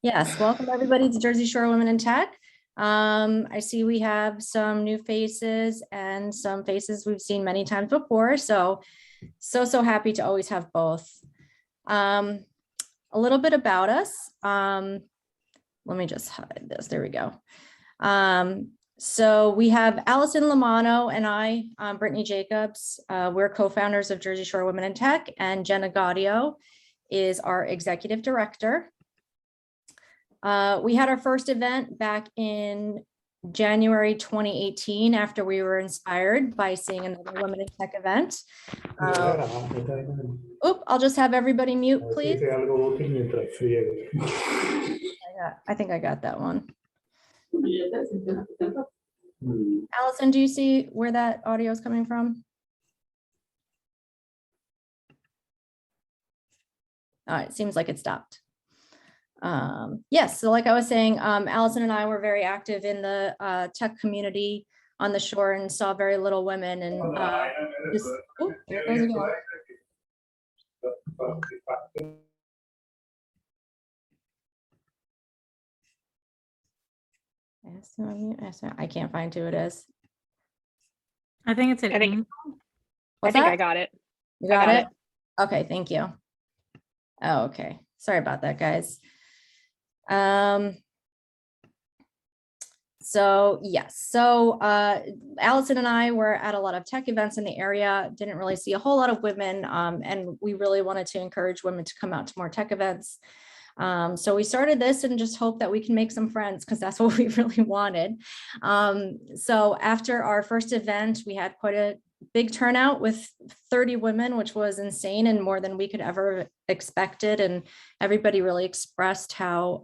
Yes, welcome everybody to Jersey Shore Women in Tech. I see we have some new faces and some faces we've seen many times before. So happy to always have both. A little bit about us. Let me just hide this. There we go. So we have Allison Lamano and I, Brittany Jacobs. We're co-founders of Jersey Shore Women in Tech, and Jenna Gaudio is our executive director. We had our first event back in January 2018 after we were inspired by seeing another Women in Tech event. I'll just have everybody mute, please. I think I got that one. Allison, do you see where that audio is coming from? All right, it seems like it stopped. Yes, so like I was saying, Allison and I were very active in the tech community on the shore and saw very little women, and there goes again. I can't find who it is. I think it's an I got it. You got it? Okay, thank you. Oh, okay. Sorry about that, guys. So yes, Allison and I were at a lot of tech events in the area, didn't really see a whole lot of women, and we really wanted to encourage women to come out to more tech events. So we started this and just hope that we can make some friends, because that's what we really wanted. So after our first event, we had quite a big turnout with 30 women, which was insane and more than we could ever expected. And everybody really expressed how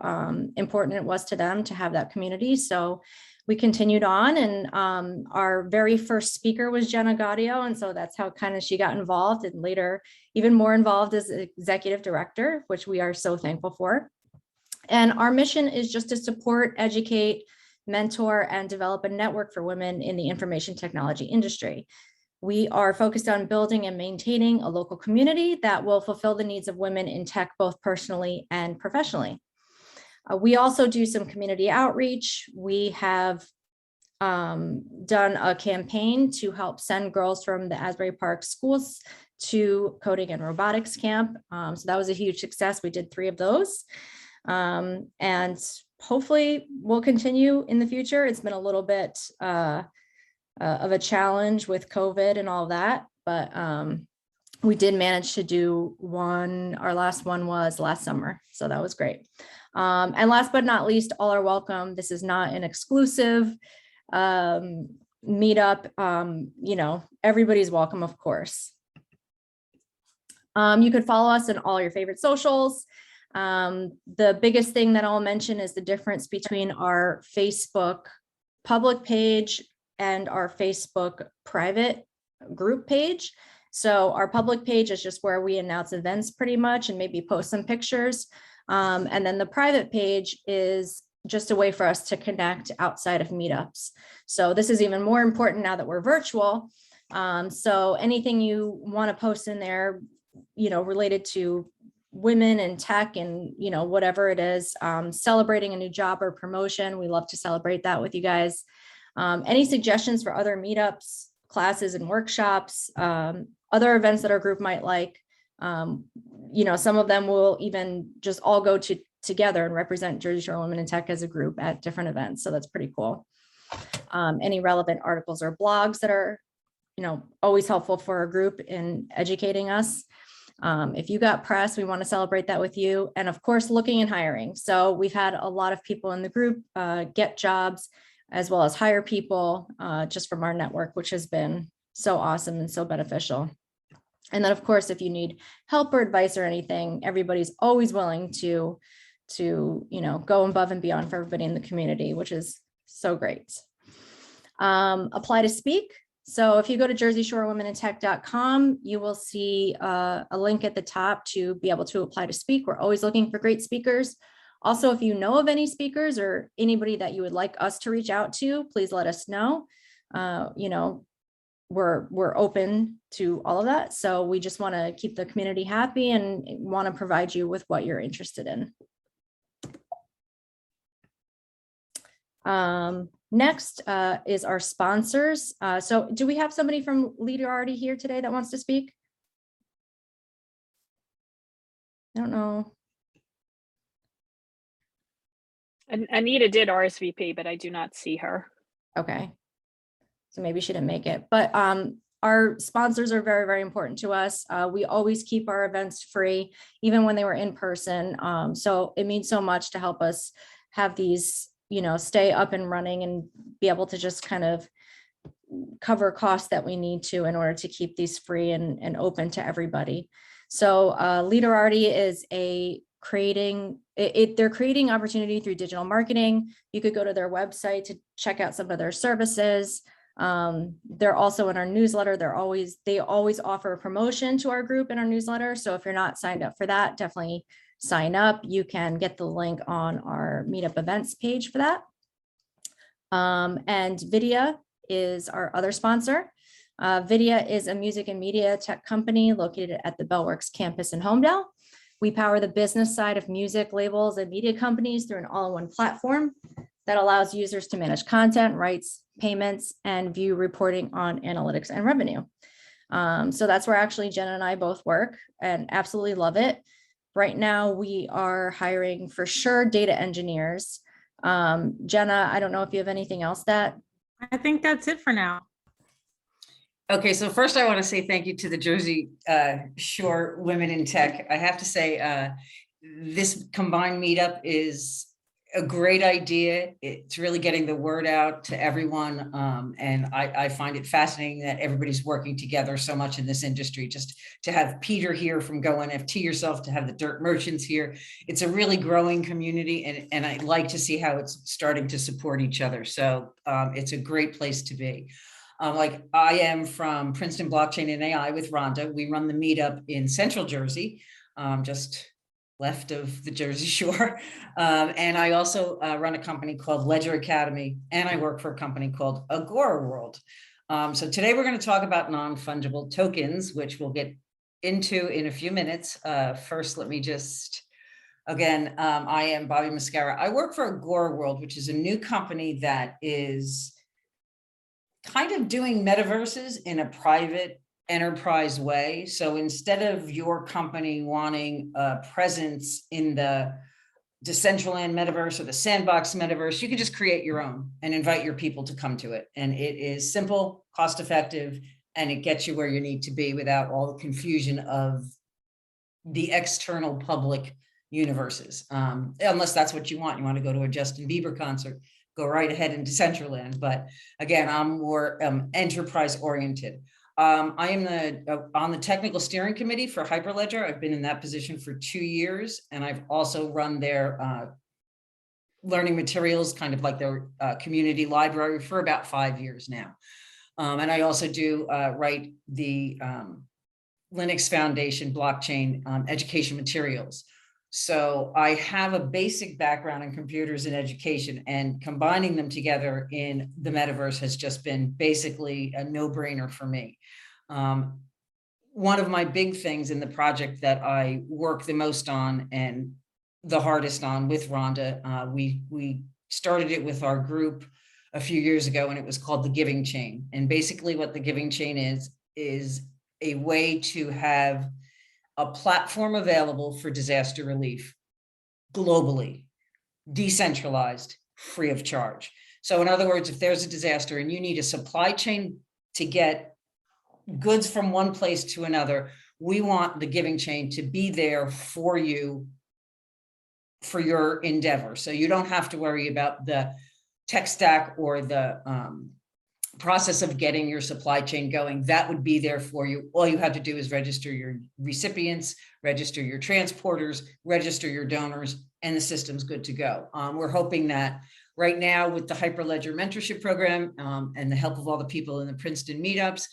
important it was to them to have that community. So we continued on, and our very first speaker was Jenna Gaudio. And so that's how kind of she got involved, and later even more involved as executive director, which we are so thankful for. And our mission is just to support, educate, mentor, and develop a network for women in the information technology industry. We are focused on building and maintaining a local community that will fulfill the needs of women in tech, both personally and professionally. We also do some community outreach. We have done a campaign to help send girls from the Asbury Park schools to coding and robotics camp. So that was a huge success. We did 3 of those. And hopefully we'll continue in the future. It's been a little bit of a challenge with COVID and all that, but we did manage to do one. Our last one was last summer, so that was great. And last but not least, all are welcome. This is not an exclusive meetup. You know, everybody's welcome, of course. You could follow us on all your favorite socials. The biggest thing that I'll mention is the difference between our Facebook public page and our Facebook private group page. So our public page is just where we announce events pretty much and maybe post some pictures. And then the private page is just a way for us to connect outside of meetups. So this is even more important now that we're virtual. So anything you want to post in there, you know, related to women in tech and, you know, whatever it is, celebrating a new job or promotion, we love to celebrate that with you guys. Any suggestions for other meetups, classes, and workshops, other events that our group might like, you know, some of them will even just all go together and represent Jersey Shore Women in Tech as a group at different events. So that's pretty cool. Any relevant articles or blogs that are, you know, always helpful for our group in educating us. If you got press, we want to celebrate that with you. And of course, looking and hiring. So we've had a lot of people in the group get jobs, as well as hire people just from our network, which has been so awesome and so beneficial. And then of course, if you need help or advice or anything, everybody's always willing to you know, go above and beyond for everybody in the community, which is so great. Apply to speak. So if you go to jerseyshorewomενintech.com, you will see a link at the top to be able to apply to speak. We're always looking for great speakers. Also, if you know of any speakers or anybody that you would like us to reach out to, please let us know. You know, we're open to all of that. So we just want to keep the community happy and want to provide you with what you're interested in. Next is our sponsors. So do we have somebody from Leader already here today that wants to speak? I don't know. Anita did RSVP, but I do not see her. Okay. So maybe she didn't make it, but our sponsors are very, very important to us. We always keep our events free, even when they were in person. So it means so much to help us have these, you know, stay up and running and be able to just kind of cover costs that we need to in order to keep these free and open to everybody. So Leaderarty is they're creating opportunity through digital marketing. You could go to their website to check out some of their services. They're also in our newsletter. They always offer a promotion to our group in our newsletter. So if you're not signed up for that, definitely sign up. You can get the link on our meetup events page for that. And Vidya is our other sponsor. Vidya is a music and media tech company located at the Bellworks campus in Homedale. We power the business side of music labels and media companies through an all-in-one platform that allows users to manage content, rights, payments, and view reporting on analytics and revenue. So that's where actually Jenna and I both work and absolutely love it. Right now, we are hiring for sure data engineers. Jenna, I don't know if you have anything else that. I think that's it for now. Okay, so first I want to say thank you to the Jersey Shore Women in Tech. I have to say this combined meetup is a great idea. It's really getting the word out to everyone. And I find it fascinating that everybody's working together so much in this industry. Just to have Peter here from Go NFT yourself, to have the Dirt Merchants here. It's a really growing community, and I like to see how it's starting to support each other. So it's a great place to be. Like I am from Princeton Blockchain and AI with Rhonda. We run the meetup in Central Jersey, just left of the Jersey Shore. And I also run a company called Ledger Academy, and I work for a company called Agora World. So today we're going to talk about non-fungible tokens, which we'll get into in a few minutes. First, let me just, again, I am Bobbi Muscara. I work for Agora World, which is a new company that is kind of doing metaverses in a private enterprise way. So instead of your company wanting a presence in the Decentraland metaverse or the Sandbox metaverse, you can just create your own and invite your people to come to it. And it is simple, cost effective, and it gets you where you need to be without all the confusion of the external public universes. Unless that's what you want. You want to go to a Justin Bieber concert, go right ahead in Decentraland. But again, I'm more enterprise oriented. I am on the technical steering committee for Hyperledger. I've been in that position for 2 years, and I've also run their learning materials, kind of like their community library, for about 5 years now. And I also do write the Linux Foundation blockchain education materials. So I have a basic background in computers and education, and combining them together in the metaverse has just been basically a no-brainer for me. One of my big things in the project that I work the most on and the hardest on with Rhonda, we started it with our group a few years ago, and it was called the Giving Chain. And basically what the Giving Chain is a way to have a platform available for disaster relief globally, decentralized, free of charge. So in other words, if there's a disaster and you need a supply chain to get goods from one place to another, we want the Giving Chain to be there for you for your endeavor. So you don't have to worry about the tech stack or the process of getting your supply chain going. That would be there for you. All you have to do is register your recipients, register your transporters, register your donors, and the system's good to go. We're hoping that right now with the Hyperledger mentorship program and the help of all the people in the Princeton meetups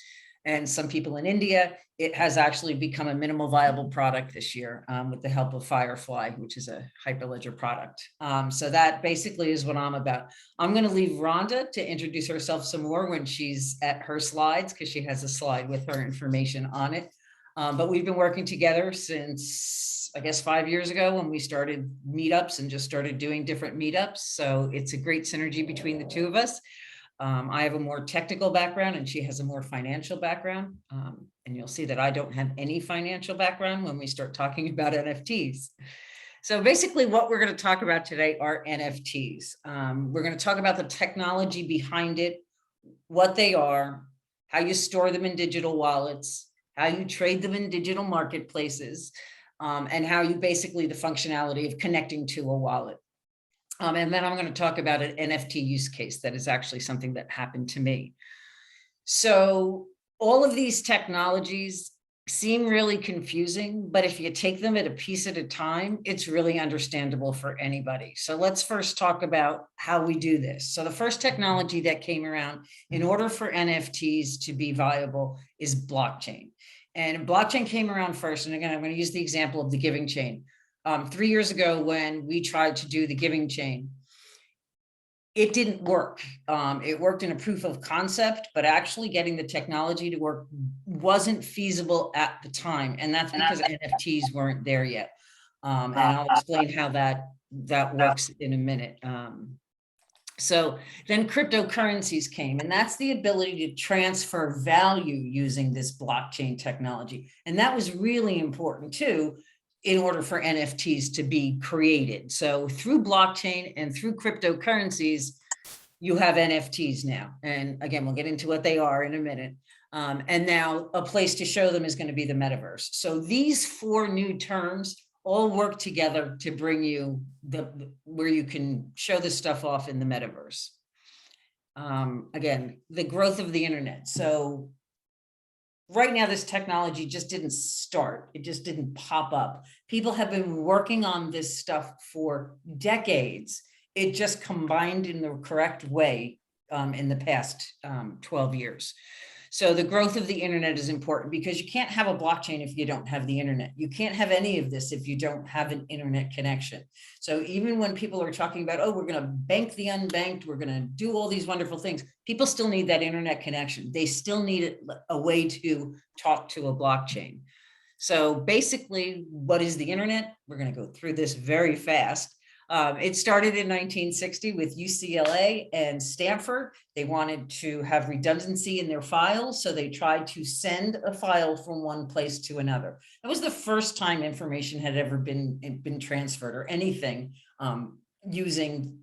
and some people in India, it has actually become a minimal viable product this year with the help of Firefly, which is a Hyperledger product. So that basically is what I'm about. I'm going to leave Rhonda to introduce herself some more when she's at her slides, because she has a slide with her information on it. But we've been working together since, I guess, 5 years ago when we started meetups and just started doing different meetups. So it's a great synergy between the two of us. I have a more technical background and she has a more financial background. And you'll see that I don't have any financial background when we start talking about NFTs. So basically what we're going to talk about today are NFTs. We're going to talk about the technology behind it, what they are, how you store them in digital wallets, how you trade them in digital marketplaces, and how you basically the functionality of connecting to a wallet. And then I'm going to talk about an NFT use case that is actually something that happened to me. So all of these technologies seem really confusing, but if you take them at a piece at a time, it's really understandable for anybody. So let's first talk about how we do this. So the first technology that came around in order for NFTs to be viable is blockchain. And blockchain came around first. And again, I'm going to use the example of the giving chain. 3 years ago, when we tried to do the giving chain, it didn't work. It worked in a proof of concept, but actually getting the technology to work wasn't feasible at the time. And that's because NFTs weren't there yet. And I'll explain how that works in a minute. So then cryptocurrencies came, and that's the ability to transfer value using this blockchain technology. And that was really important too, in order for NFTs to be created. So through blockchain and through cryptocurrencies, you have NFTs now. And again, we'll get into what they are in a minute. And now a place to show them is going to be the metaverse. So these 4 new terms all work together to bring you where you can show this stuff off in the metaverse. Again, the growth of the internet. So right now, this technology just didn't start. It just didn't pop up. People have been working on this stuff for decades. It just combined in the correct way in the past 12 years. So the growth of the internet is important because you can't have a blockchain if you don't have the internet. You can't have any of this if you don't have an internet connection. So even when people are talking about, oh, we're going to bank the unbanked, we're going to do all these wonderful things, people still need that internet connection. They still need a way to talk to a blockchain. So basically, what is the internet? We're going to go through this very fast. It started in 1960 with UCLA and Stanford. They wanted to have redundancy in their files, so they tried to send a file from one place to another. That was the first time information had ever been transferred or anything using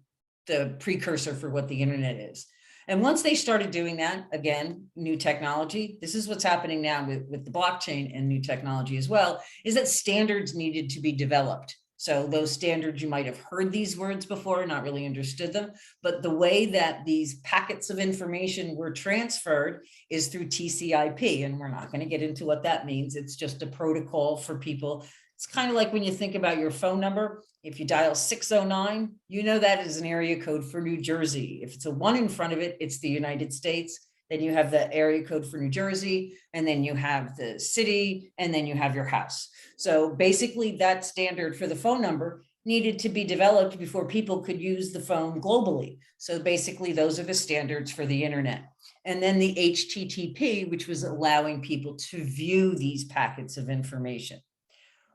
the precursor for what the internet is. And once they started doing that, again, new technology, this is what's happening now with the blockchain and new technology as well, is that standards needed to be developed. So those standards, you might have heard these words before, not really understood them, but the way that these packets of information were transferred is through TCP, and we're not going to get into what that means. It's just a protocol for people. It's kind of like when you think about your phone number. If you dial 609, you know that is an area code for New Jersey. If it's a 1 in front of it, it's the United States. Then you have the area code for New Jersey, and then you have the city, and then you have your house. So basically that standard for the phone number needed to be developed before people could use the phone globally. So basically those are the standards for the internet. And then the HTTP, which was allowing people to view these packets of information,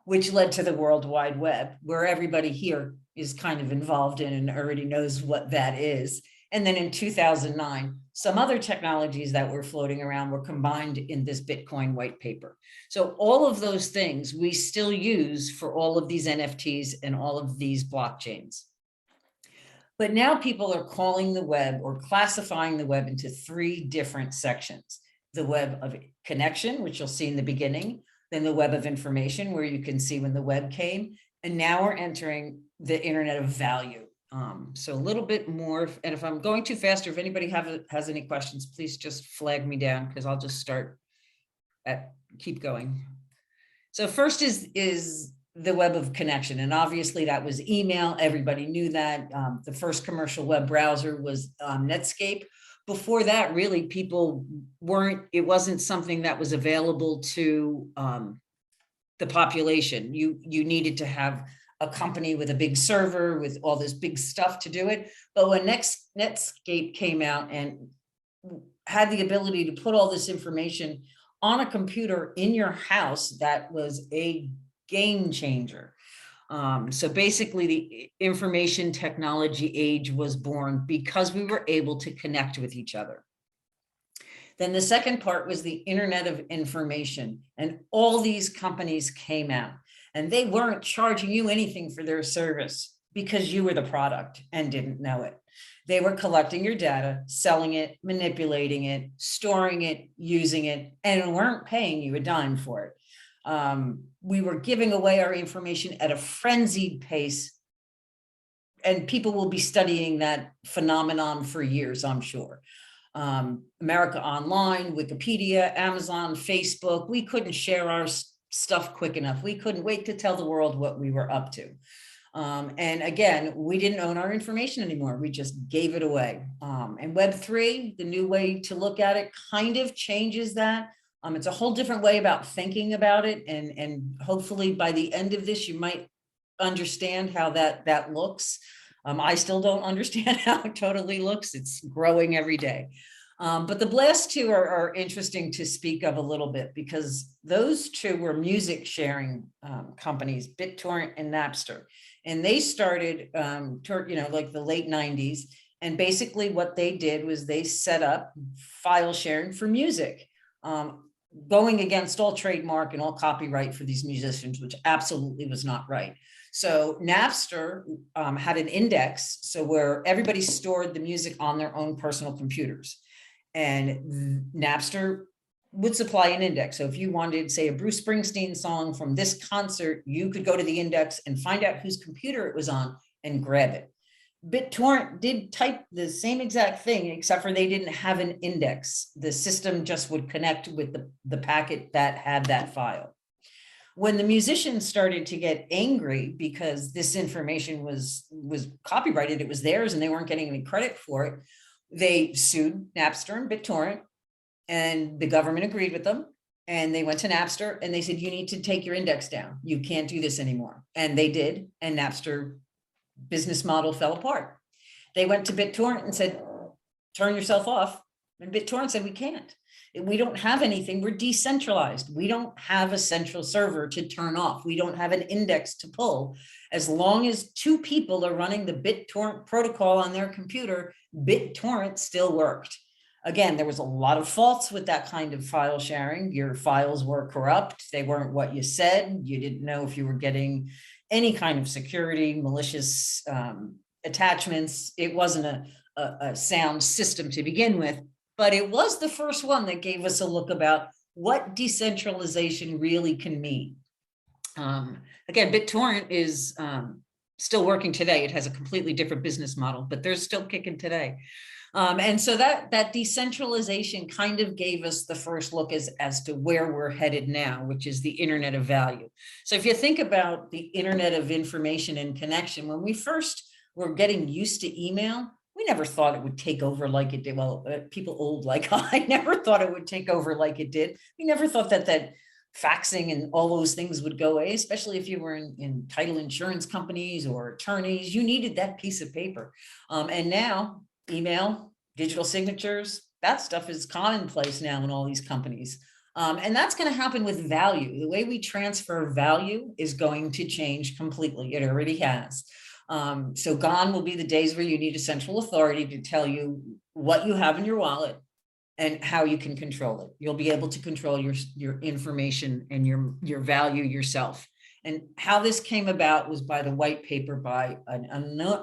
which led to the World Wide Web, where everybody here is kind of involved in and already knows what that is. And then in 2009, some other technologies that were floating around were combined in this Bitcoin white paper. So all of those things we still use for all of these NFTs and all of these blockchains. But now people are calling the web or classifying the web into 3 different sections. The web of connection, which you'll see in the beginning, then the web of information, where you can see when the web came. And now we're entering the internet of value. So a little bit more, and if I'm going too fast or if anybody has any questions, please just flag me down because I'll just keep going. So first is the web of connection. And obviously that was email. Everybody knew that. The first commercial web browser was Netscape. Before that, really, people it wasn't something that was available to the population. You needed to have a company with a big server with all this big stuff to do it. But when Netscape came out and had the ability to put all this information on a computer in your house, that was a game changer. So basically the information technology age was born because we were able to connect with each other. Then the second part was the Internet of Information, and all these companies came out and they weren't charging you anything for their service because you were the product and didn't know it. They were collecting your data, selling it, manipulating it, storing it, using it, and weren't paying you a dime for it. We were giving away our information at a frenzied pace, and people will be studying that phenomenon for years, I'm sure. America Online, Wikipedia, Amazon, Facebook, we couldn't share our stuff quick enough. We couldn't wait to tell the world what we were up to. And again, we didn't own our information anymore. We just gave it away. And Web3, the new way to look at it, kind of changes that. It's a whole different way about thinking about it. And hopefully by the end of this, you might understand how that looks. I still don't understand how it totally looks. It's growing every day. But the last two are interesting to speak of a little bit, because those two were music sharing companies, BitTorrent and Napster. And they started, like the late 90s. And basically what they did was they set up file sharing for music, going against all trademark and all copyright for these musicians, which absolutely was not right. So Napster had an index, so where everybody stored the music on their own personal computers. And Napster would supply an index. So if you wanted, say, a Bruce Springsteen song from this concert, you could go to the index and find out whose computer it was on and grab it. BitTorrent did type the same exact thing, except for they didn't have an index. The system just would connect with the packet that had that file. When the musicians started to get angry because this information was copyrighted, it was theirs and they weren't getting any credit for it, they sued Napster and BitTorrent, and the government agreed with them. And they went to Napster and they said, you need to take your index down. You can't do this anymore. And they did. And Napster business model fell apart. They went to BitTorrent and said, turn yourself off. And BitTorrent said, we can't. We don't have anything. We're decentralized. We don't have a central server to turn off. We don't have an index to pull. As long as two people are running the BitTorrent protocol on their computer, BitTorrent still worked. Again, there was a lot of faults with that kind of file sharing. Your files were corrupt. They weren't what you said. You didn't know if you were getting any kind of security, malicious attachments. It wasn't a sound system to begin with. But it was the first one that gave us a look about what decentralization really can mean. Again, BitTorrent is still working today. It has a completely different business model, but they're still kicking today. And so that decentralization kind of gave us the first look as to where we're headed now, which is the Internet of Value. So if you think about the Internet of Information and Connection, when we first were getting used to email, we never thought it would take over like it did. Well, people old like I never thought it would take over like it did. We never thought that faxing and all those things would go away, especially if you were in title insurance companies or attorneys. You needed that piece of paper. And now email, digital signatures, that stuff is commonplace now in all these companies. And that's going to happen with value. The way we transfer value is going to change completely. It already has. So gone will be the days where you need a central authority to tell you what you have in your wallet and how you can control it. You'll be able to control your information and your value yourself. And how this came about was by the white paper by an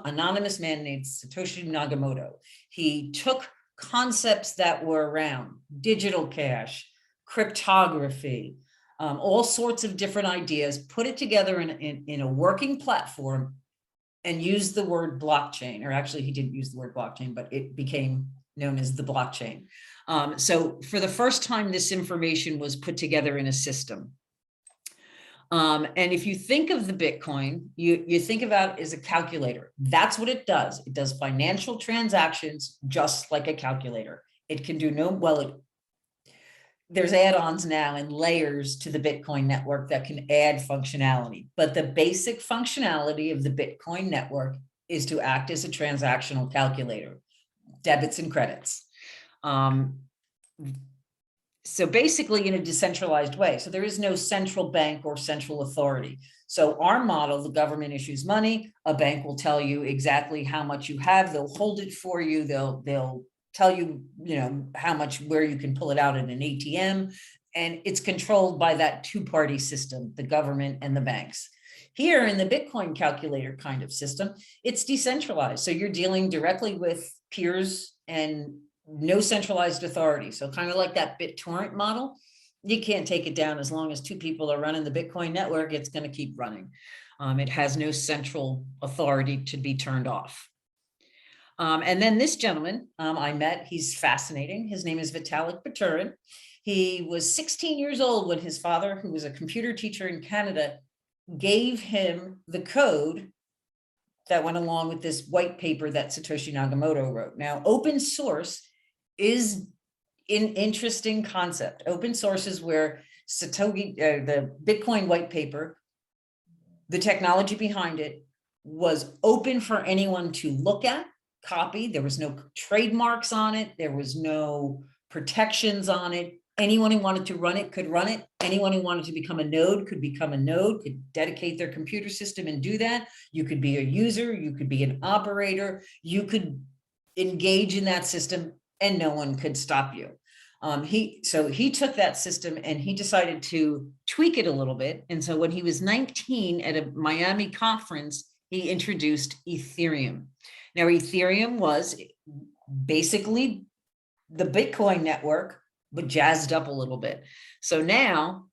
anonymous man named Satoshi Nakamoto. He took concepts that were around digital cash, cryptography, all sorts of different ideas, put it together in a working platform, and used the word blockchain, or actually he didn't use the word blockchain, but it became known as the blockchain. So for the first time, this information was put together in a system. And if you think of the Bitcoin, you think about it as a calculator. That's what it does. It does financial transactions just like a calculator. It can do there's add-ons now and layers to the Bitcoin network that can add functionality. But the basic functionality of the Bitcoin network is to act as a transactional calculator, debits and credits. So basically in a decentralized way. So there is no central bank or central authority. So our model, the government issues money, a bank will tell you exactly how much you have, they'll hold it for you, they'll tell you, you know, how much, where you can pull it out in an ATM, and it's controlled by that two-party system, the government and the banks. Here in the Bitcoin calculator kind of system, it's decentralized. So you're dealing directly with peers and no centralized authority. So kind of like that BitTorrent model, you can't take it down. As long as two people are running the Bitcoin network, it's going to keep running. It has no central authority to be turned off. And then this gentleman I met, he's fascinating. His name is Vitalik Buterin. He was 16 years old when his father, who was a computer teacher in Canada, gave him the code that went along with this white paper that Satoshi Nakamoto wrote. Now, open source is an interesting concept. Open source is where Satoshi, the Bitcoin white paper, the technology behind it was open for anyone to look at, copy. There was no trademarks on it. There was no protections on it. Anyone who wanted to run it could run it. Anyone who wanted to become a node could become a node, could dedicate their computer system and do that. You could be a user, you could be an operator, you could engage in that system and no one could stop you. So he took that system and he decided to tweak it a little bit. And so when he was 19 at a Miami conference, he introduced Ethereum. Now, Ethereum was basically the Bitcoin network, but jazzed up a little bit. So now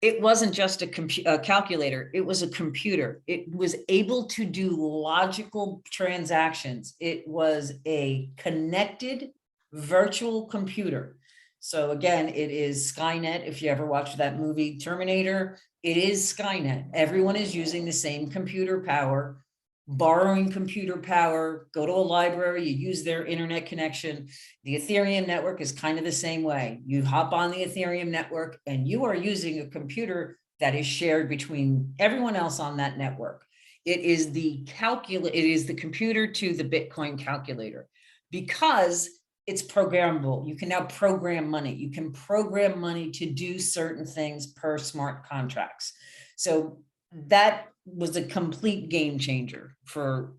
it wasn't just a calculator, it was a computer. It was able to do logical transactions. It was a connected virtual computer. So again, it is Skynet. If you ever watched that movie Terminator, it is Skynet. Everyone is using the same computer power, borrowing computer power, go to a library, you use their internet connection. The Ethereum network is kind of the same way. You hop on the Ethereum network and you are using a computer that is shared between everyone else on that network. It is the computer to the Bitcoin calculator, because it's programmable. You can now program money. You can program money to do certain things per smart contracts. So that was a complete game changer for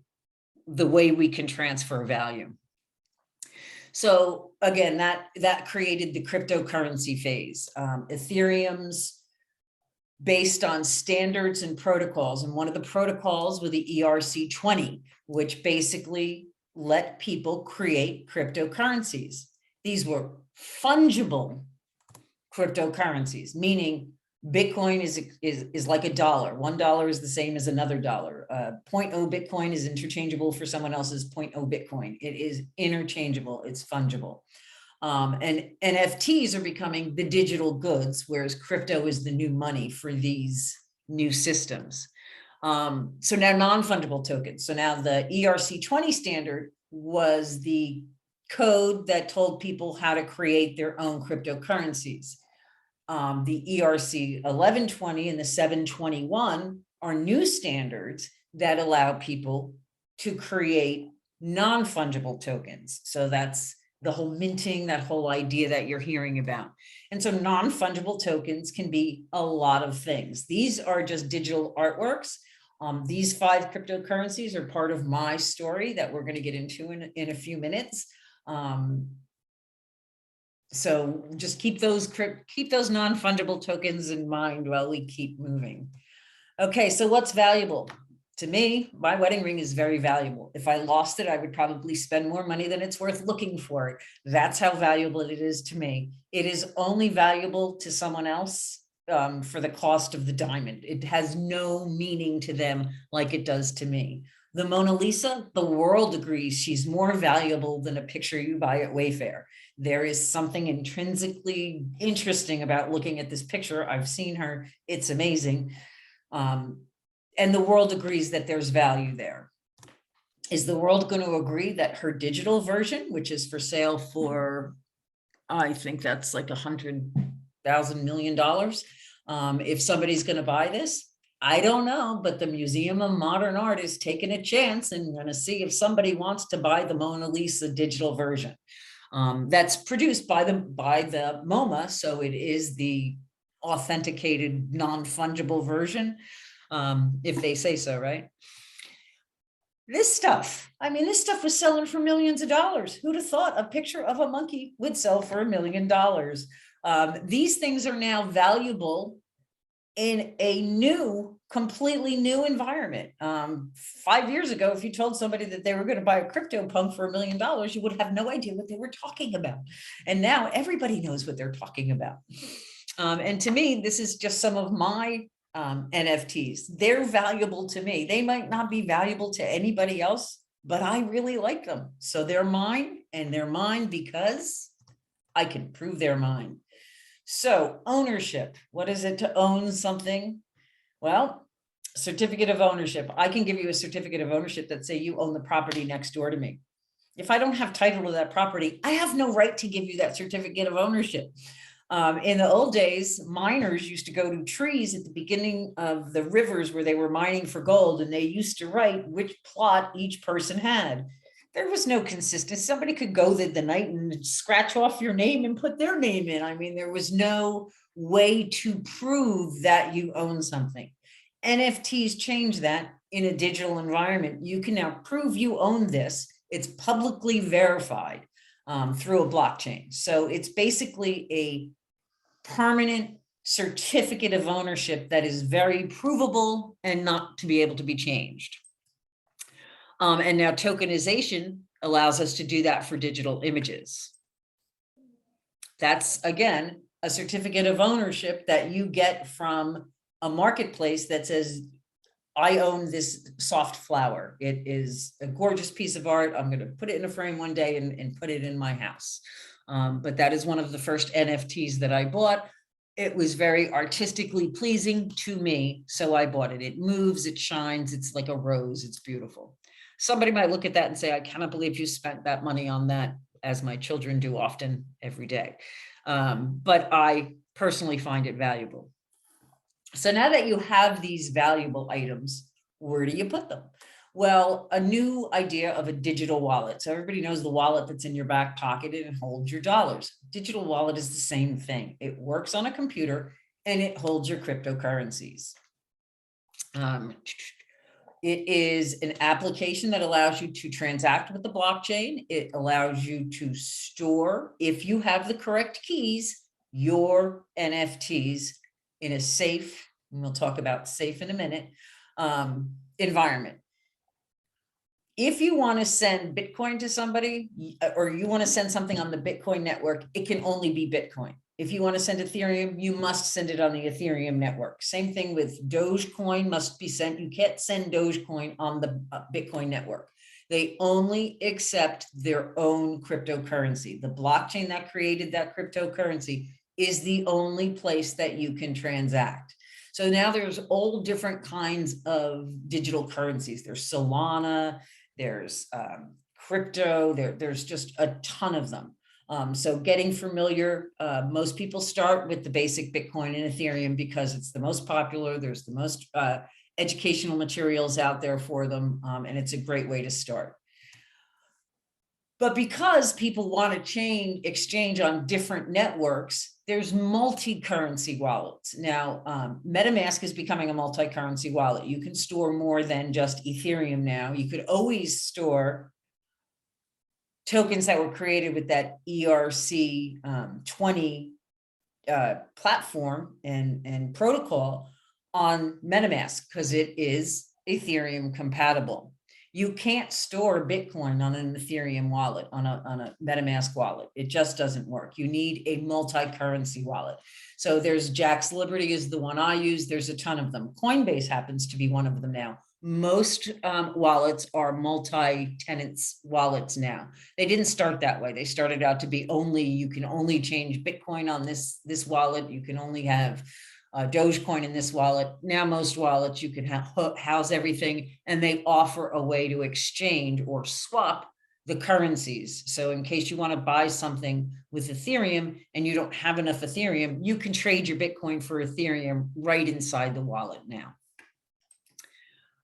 the way we can transfer value. So again, that created the cryptocurrency phase. Ethereum's based on standards and protocols. And one of the protocols was the ERC-20, which basically let people create cryptocurrencies. These were fungible cryptocurrencies, meaning Bitcoin is like a dollar. $1 is the same as another dollar. 0.0 Bitcoin is interchangeable for someone else's 0.0 Bitcoin. It is interchangeable. It's fungible. And NFTs are becoming the digital goods, whereas crypto is the new money for these new systems. So now non-fungible tokens. So now the ERC-20 standard was the code that told people how to create their own cryptocurrencies. The ERC 1120 and the 721 are new standards that allow people to create non-fungible tokens. So that's the whole minting, that whole idea that you're hearing about. And so non-fungible tokens can be a lot of things. These are just digital artworks. These 5 cryptocurrencies are part of my story that we're going to get into in a few minutes. So just keep those non-fungible tokens in mind while we keep moving. Okay, so what's valuable? To me, my wedding ring is very valuable. If I lost it, I would probably spend more money than it's worth looking for it. That's how valuable it is to me. It is only valuable to someone else for the cost of the diamond. It has no meaning to them like it does to me. The Mona Lisa, the world agrees she's more valuable than a picture you buy at Wayfair. There is something intrinsically interesting about looking at this picture. I've seen her, it's amazing. And the world agrees that there's value there. Is the world going to agree that her digital version, which is for sale for, I think that's like $100,000 million, if somebody's going to buy this, I don't know, but the Museum of Modern Art is taking a chance and going to see if somebody wants to buy the Mona Lisa digital version. That's produced by the MoMA, so it is the authenticated non-fungible version, if they say so, right? This stuff, I mean, this stuff was selling for millions of dollars. Who'd have thought a picture of a monkey would sell for $1 million? These things are now valuable in a new, completely new environment. 5 years ago, if you told somebody that they were going to buy a crypto punk for $1 million, you would have no idea what they were talking about. And now everybody knows what they're talking about. And to me, this is just some of my NFTs. They're valuable to me. They might not be valuable to anybody else, but I really like them. So they're mine, and they're mine because I can prove they're mine. So ownership, what is it to own something? Well, certificate of ownership. I can give you a certificate of ownership that say you own the property next door to me. If I don't have title to that property, I have no right to give you that certificate of ownership. In the old days, miners used to go to trees at the beginning of the rivers where they were mining for gold, and they used to write which plot each person had. There was no consistency. Somebody could go the night and scratch off your name and put their name in. I mean, there was no way to prove that you own something. NFTs change that in a digital environment. You can now prove you own this. It's publicly verified through a blockchain. So it's basically a permanent certificate of ownership that is very provable and not to be able to be changed. And now tokenization allows us to do that for digital images. That's, again, a certificate of ownership that you get from a marketplace that says, I own this soft flower. It is a gorgeous piece of art. I'm going to put it in a frame one day and put it in my house. But that is one of the first NFTs that I bought. It was very artistically pleasing to me, so I bought it. It moves, it shines, it's like a rose, it's beautiful. Somebody might look at that and say, I cannot believe you spent that money on that, as my children do often every day. But I personally find it valuable. So now that you have these valuable items, where do you put them? Well, a new idea of a digital wallet. So everybody knows the wallet that's in your back pocket and holds your dollars. Digital wallet is the same thing. It works on a computer and it holds your cryptocurrencies. It is an application that allows you to transact with the blockchain. It allows you to store, if you have the correct keys, your NFTs in a safe, and we'll talk about safe in a minute, environment. If you want to send Bitcoin to somebody, or you want to send something on the Bitcoin network, it can only be Bitcoin. If you want to send Ethereum, you must send it on the Ethereum network. Same thing with Dogecoin must be sent. You can't send Dogecoin on the Bitcoin network. They only accept their own cryptocurrency. The blockchain that created that cryptocurrency is the only place that you can transact. So now there's all different kinds of digital currencies. There's Solana, there's crypto, there's just a ton of them. So getting familiar, most people start with the basic Bitcoin and Ethereum because it's the most popular. There's the most educational materials out there for them, and it's a great way to start. But because people want to exchange on different networks, there's multi-currency wallets. Now, Metamask is becoming a multi-currency wallet. You can store more than just Ethereum now. You could always store tokens that were created with that ERC20 platform and protocol on Metamask because it is Ethereum compatible. You can't store Bitcoin on an Ethereum wallet, on a MetaMask wallet. It just doesn't work. You need a multi-currency wallet. So there's Jack's Liberty is the one I use. There's a ton of them. Coinbase happens to be one of them now. Most wallets are multi-tenants wallets now. They didn't start that way. They started out to be you can only change Bitcoin on this wallet. You can only have Dogecoin in this wallet. Now most wallets you can house everything, and they offer a way to exchange or swap the currencies. So in case you want to buy something with Ethereum and you don't have enough Ethereum, you can trade your Bitcoin for Ethereum right inside the wallet now.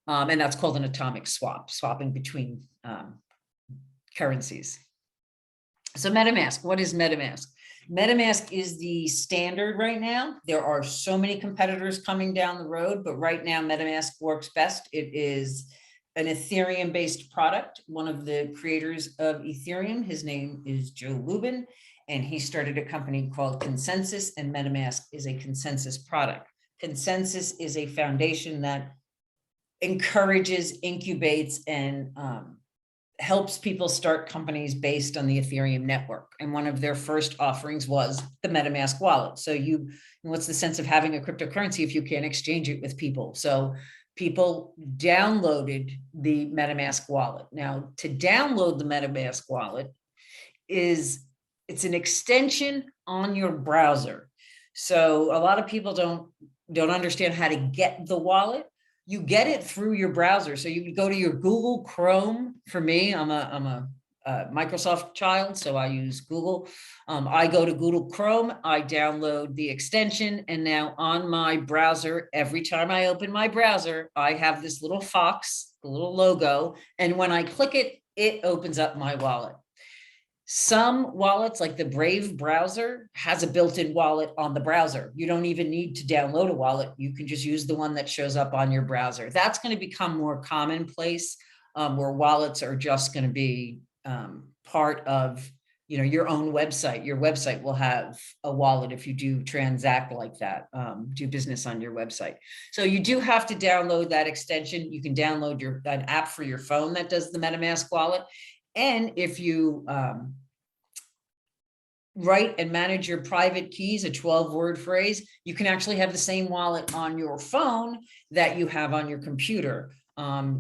And that's called an atomic swap, swapping between currencies. So MetaMask, what is MetaMask? MetaMask is the standard right now. There are so many competitors coming down the road, but right now MetaMask works best. It is an Ethereum based product. One of the creators of Ethereum, his name is Joe Lubin, and he started a company called Consensus, and MetaMask is a consensus product. Consensus is a foundation that encourages, incubates, and helps people start companies based on the Ethereum network. And one of their first offerings was the MetaMask wallet. So what's the sense of having a cryptocurrency if you can't exchange it with people? So people downloaded the MetaMask wallet. Now, to download the MetaMask wallet it's an extension on your browser. So a lot of people don't understand how to get the wallet. You get it through your browser. So you go to your Google Chrome. For me, I'm a Microsoft child, so I use Google. I go to Google Chrome, I download the extension, and now on my browser, every time I open my browser, I have this little fox, the little logo, and when I click it, it opens up my wallet. Some wallets, like the Brave browser, has a built-in wallet on the browser. You don't even need to download a wallet. You can just use the one that shows up on your browser. That's going to become more commonplace, where wallets are just going to be part of, your own website. Your website will have a wallet if you do transact like that, do business on your website. So you do have to download that extension. You can download an app for your phone that does the MetaMask wallet. And if you write and manage your private keys, a 12-word phrase, you can actually have the same wallet on your phone that you have on your computer,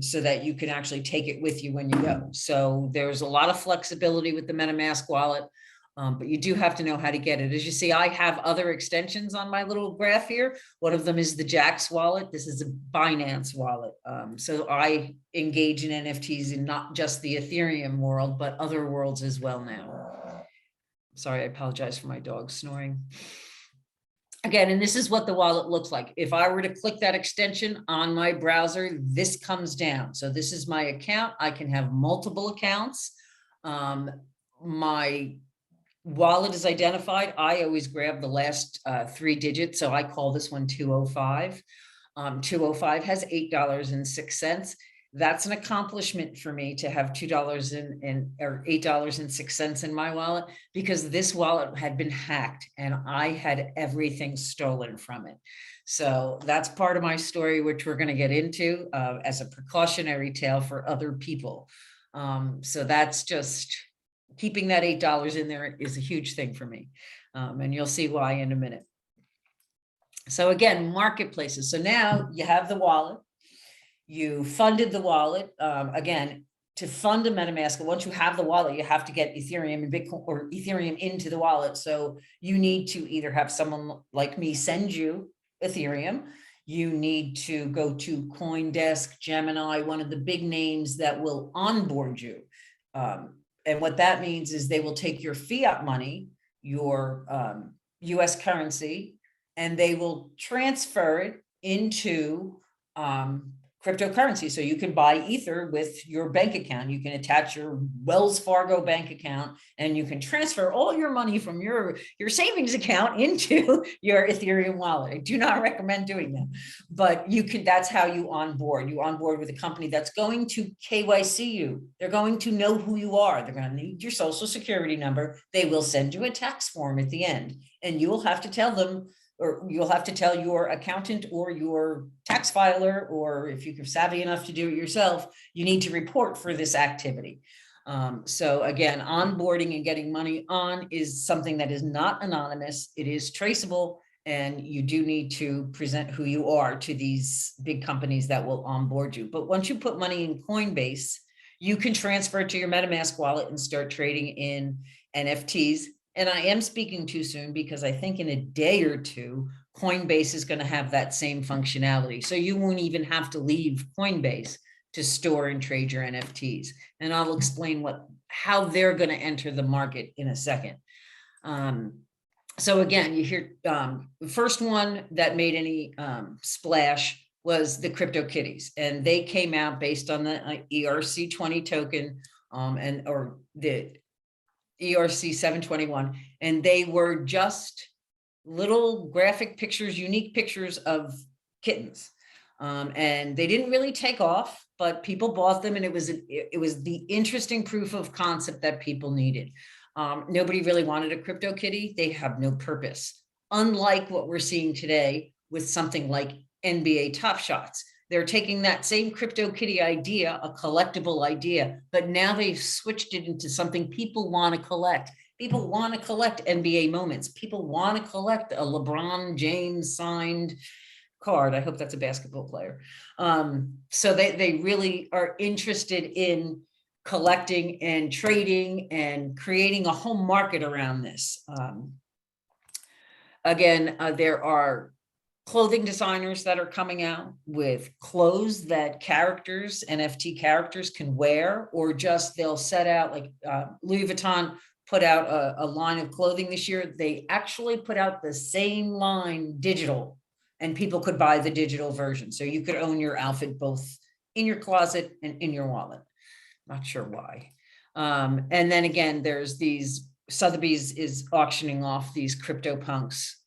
so that you can actually take it with you when you go. So there's a lot of flexibility with the MetaMask wallet, but you do have to know how to get it. As you see, I have other extensions on my little graph here. One of them is the Jax wallet. This is a Binance wallet. So I engage in NFTs in not just the Ethereum world, but other worlds as well now. Sorry, I apologize for my dog snoring. Again, and this is what the wallet looks like. If I were to click that extension on my browser, this comes down. So this is my account. I can have multiple accounts. My wallet is identified. I always grab the last 3 digits. So I call this one 205. 205 has $8.06. That's an accomplishment for me to have $8.06 in my wallet, because this wallet had been hacked and I had everything stolen from it. So that's part of my story, which we're going to get into as a precautionary tale for other people. So that's just keeping that $8 in there is a huge thing for me. And you'll see why in a minute. So again, marketplaces. So now you have the wallet. You funded the wallet. Again, to fund a MetaMask, once you have the wallet, you have to get Ethereum and Bitcoin or Ethereum into the wallet. So you need to either have someone like me send you Ethereum. You need to go to CoinDesk, Gemini, one of the big names that will onboard you. And what that means is they will take your fiat money, your US currency, and they will transfer it into cryptocurrency. So you can buy Ether with your bank account. You can attach your Wells Fargo bank account and you can transfer all your money from your savings account into your Ethereum wallet. I do not recommend doing that, but you can, that's how you onboard. You onboard with a company that's going to KYC you. They're going to know who you are. They're going to need your social security number. They will send you a tax form at the end, and you will have to tell them, or you'll have to tell your accountant or your tax filer, or if you're savvy enough to do it yourself, you need to report for this activity. So again, onboarding and getting money on is something that is not anonymous. It is traceable, and you do need to present who you are to these big companies that will onboard you. But once you put money in Coinbase, you can transfer it to your MetaMask wallet and start trading in NFTs. And I am speaking too soon, because I think in a day or two, Coinbase is going to have that same functionality. So you won't even have to leave Coinbase to store and trade your NFTs. And I'll explain how they're going to enter the market in a second. So again, you hear the first one that made any splash was the CryptoKitties, and they came out based on the ERC20 token, or the ERC 721, and they were just little graphic pictures, unique pictures of kittens. And they didn't really take off, but people bought them, and it was the interesting proof of concept that people needed. Nobody really wanted a crypto kitty. They have no purpose. Unlike what we're seeing today with something like NBA Top Shots. They're taking that same crypto kitty idea, a collectible idea, but now they've switched it into something people want to collect. People want to collect NBA moments. People want to collect a LeBron James signed card. I hope that's a basketball player. So they really are interested in collecting and trading and creating a whole market around this. Again, there are clothing designers that are coming out with clothes that characters, NFT characters can wear, or just they'll set out, like Louis Vuitton put out a line of clothing this year. They actually put out the same line digital, and people could buy the digital version. So you could own your outfit both in your closet and in your wallet. Not sure why. And then again, there's these, Sotheby's is auctioning off these crypto punks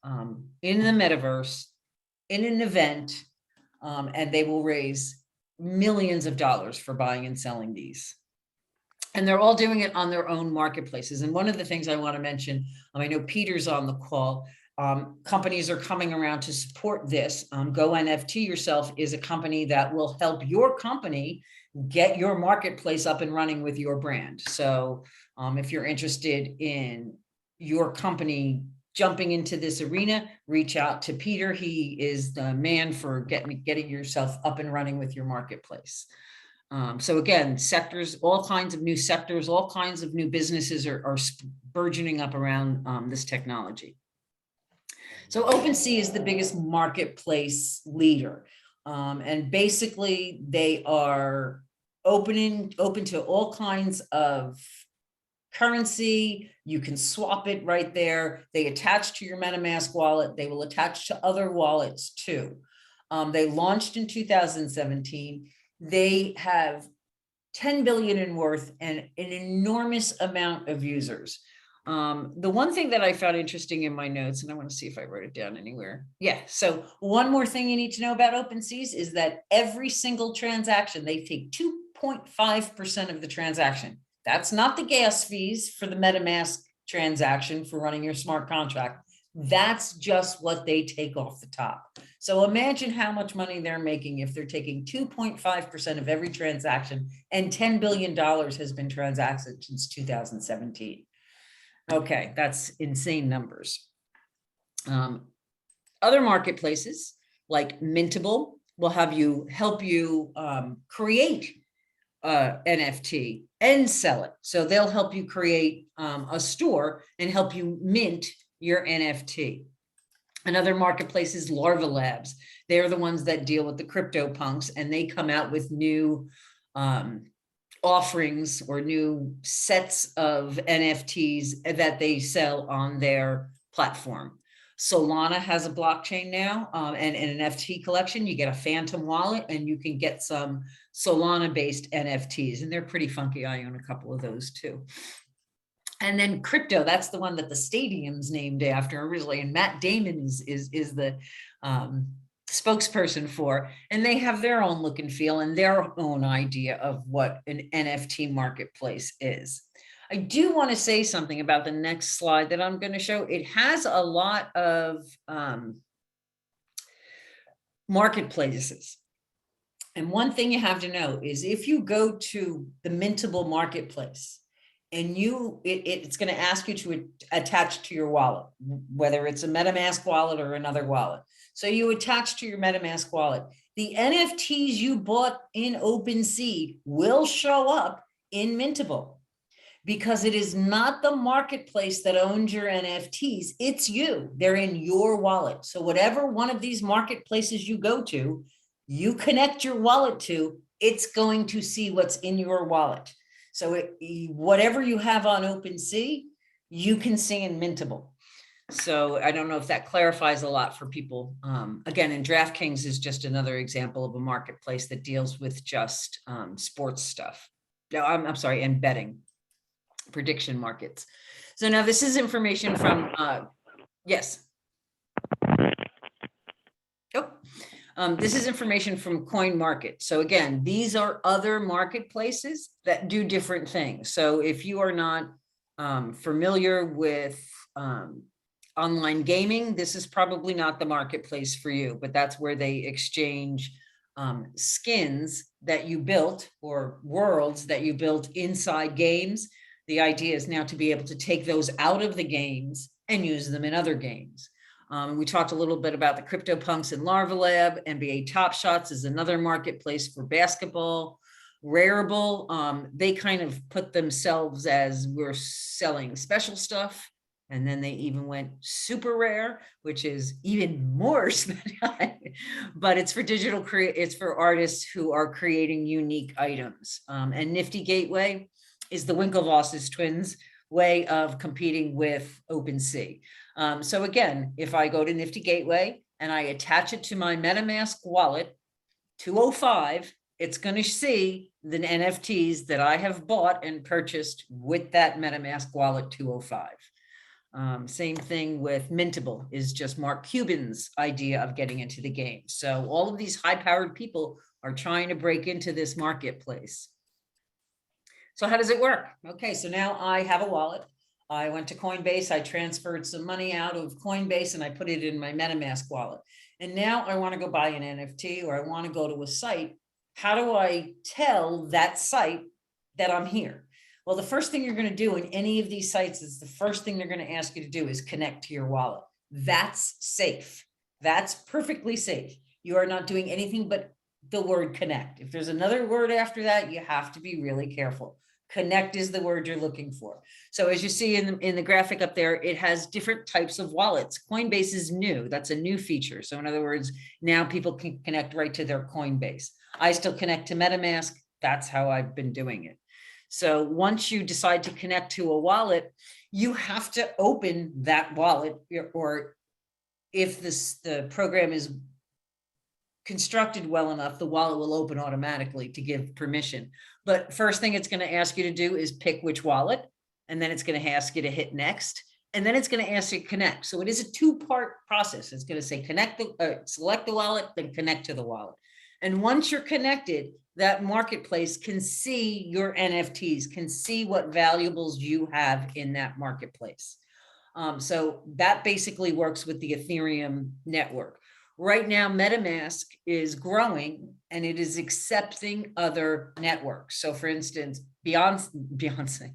in the metaverse, in an event, and they will raise millions of dollars for buying and selling these. And they're all doing it on their own marketplaces. And one of the things I want to mention, I know Peter's on the call, companies are coming around to support this. Go NFT Yourself is a company that will help your company get your marketplace up and running with your brand. So if you're interested in your company jumping into this arena, reach out to Peter. He is the man for getting yourself up and running with your marketplace. So again, sectors, all kinds of new sectors, all kinds of new businesses are burgeoning up around this technology. So Opensea is the biggest marketplace leader. And basically they are open to all kinds of currency. You can swap it right there. They attach to your Metamask wallet. They will attach to other wallets too. They launched in 2017. They have 10 billion in worth and an enormous amount of users. The one thing that I found interesting in my notes, and I want to see if I wrote it down anywhere. Yeah. So one more thing you need to know about Opensea is that every single transaction, they take 2.5% of the transaction. That's not the gas fees for the MetaMask transaction for running your smart contract. That's just what they take off the top. So imagine how much money they're making if they're taking 2.5% of every transaction, and $10 billion has been transacted since 2017. Okay, that's insane numbers. Other marketplaces like Mintable will help you create NFT and sell it. So they'll help you create a store and help you mint your NFT. Another marketplace is Larva Labs. They're the ones that deal with the crypto punks, and they come out with new offerings or new sets of NFTs that they sell on their platform. Solana has a blockchain now and an NFT collection. You get a phantom wallet and you can get some Solana based NFTs, and they're pretty funky. I own a couple of those too. And then crypto, that's the one that the stadium's named after originally, and Matt Damon is the spokesperson for, and they have their own look and feel and their own idea of what an NFT marketplace is. I do want to say something about the next slide that I'm going to show. It has a lot of marketplaces. And one thing you have to know is if you go to the Mintable marketplace and it's going to ask you to attach to your wallet, whether it's a MetaMask wallet or another wallet. So you attach to your MetaMask wallet. The NFTs you bought in Opensea will show up in Mintable, because it is not the marketplace that owns your NFTs. It's you. They're in your wallet. So whatever one of these marketplaces you go to, you connect your wallet to, it's going to see what's in your wallet. So whatever you have on Opensea, you can see in Mintable. So I don't know if that clarifies a lot for people. Again, and DraftKings is just another example of a marketplace that deals with just sports stuff. No, I'm sorry, and betting. prediction markets. So now this is information from, yes. Oh, this is information from Coin Market. So again, these are other marketplaces that do different things. So if you are not familiar with online gaming, this is probably not the marketplace for you, but that's where they exchange skins that you built or worlds that you built inside games. The idea is now to be able to take those out of the games and use them in other games. We talked a little bit about the CryptoPunks in Larva Lab. NBA Top Shots is another marketplace for basketball. Rarible, they kind of put themselves as we're selling special stuff. And then they even went super rare, which is even more special, but it's for it's for artists who are creating unique items. And Nifty Gateway is the Winklevoss's twins way of competing with Opensea. So again, if I go to Nifty Gateway and I attach it to my Metamask wallet, 205, it's going to see the NFTs that I have bought and purchased with that Metamask wallet 205. Same thing with Mintable, is just Mark Cuban's idea of getting into the game. So all of these high-powered people are trying to break into this marketplace. So how does it work? Okay, so now I have a wallet. I went to Coinbase, I transferred some money out of Coinbase and I put it in my MetaMask wallet. And now I want to go buy an NFT or I want to go to a site. How do I tell that site that I'm here? Well, the first thing you're going to do in any of these sites is the first thing they're going to ask you to do is connect to your wallet. That's safe. That's perfectly safe. You are not doing anything but the word connect. If there's another word after that, you have to be really careful. Connect is the word you're looking for. So as you see in the graphic up there, it has different types of wallets. Coinbase is new. That's a new feature. So in other words, now people can connect right to their Coinbase. I still connect to MetaMask. That's how I've been doing it. So once you decide to connect to a wallet, you have to open that wallet, or if the program is constructed well enough, the wallet will open automatically to give permission. But first thing it's going to ask you to do is pick which wallet, and then it's going to ask you to hit next, and then it's going to ask you to connect. So it is a two-part process. It's going to say select the wallet, then connect to the wallet. And once you're connected, that marketplace can see your NFTs, can see what valuables you have in that marketplace. So that basically works with the Ethereum network. Right now, MetaMask is growing and it is accepting other networks. So for instance, Beyonce,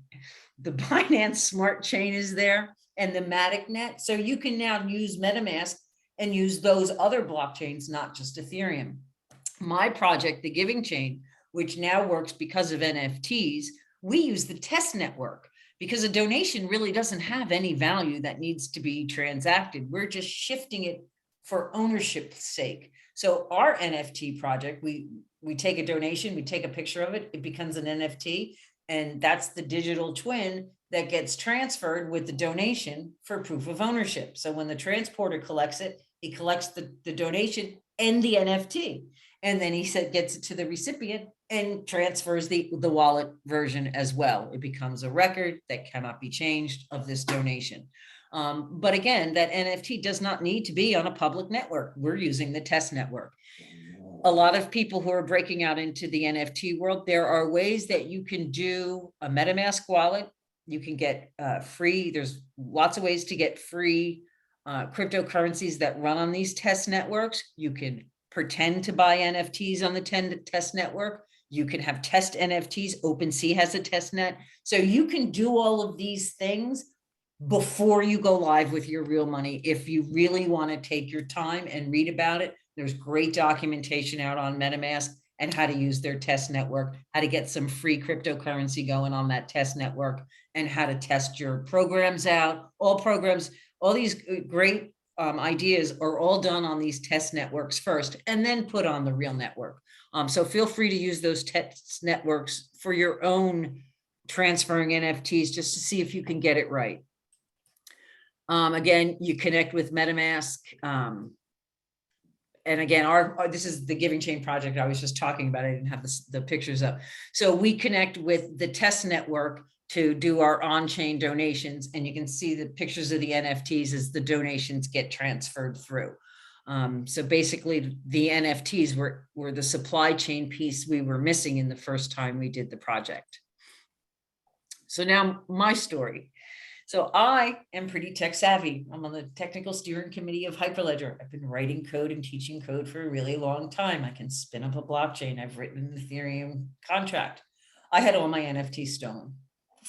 the Binance Smart Chain is there and the Matic Net. So you can now use MetaMask and use those other blockchains, not just Ethereum. My project, the Giving Chain, which now works because of NFTs, we use the test network because a donation really doesn't have any value that needs to be transacted. We're just shifting it for ownership's sake. So our NFT project, we take a donation, we take a picture of it, it becomes an NFT, and that's the digital twin that gets transferred with the donation for proof of ownership. So when the transporter collects it, he collects the donation and the NFT. And then he gets it to the recipient and transfers the wallet version as well. It becomes a record that cannot be changed of this donation. But again, that NFT does not need to be on a public network. We're using the test network. A lot of people who are breaking out into the NFT world, there are ways that you can do a MetaMask wallet. You can get free, there's lots of ways to get free cryptocurrencies that run on these test networks. You can pretend to buy NFTs on the test network. You can have test NFTs. Opensea has a test net. So you can do all of these things before you go live with your real money. If you really want to take your time and read about it, there's great documentation out on MetaMask and how to use their test network, how to get some free cryptocurrency going on that test network, and how to test your programs out. All these great ideas are all done on these test networks first, and then put on the real network. So feel free to use those test networks for your own transferring NFTs, just to see if you can get it right. Again, you connect with MetaMask. And again, this is the Giving Chain project I was just talking about. I didn't have the pictures up. So we connect with the test network to do our on-chain donations. And you can see the pictures of the NFTs as the donations get transferred through. So basically the NFTs were the supply chain piece we were missing in the first time we did the project. So now my story. So I am pretty tech savvy. I'm on the technical steering committee of Hyperledger. I've been writing code and teaching code for a really long time. I can spin up a blockchain. I've written an Ethereum contract. I had all my NFTs stolen.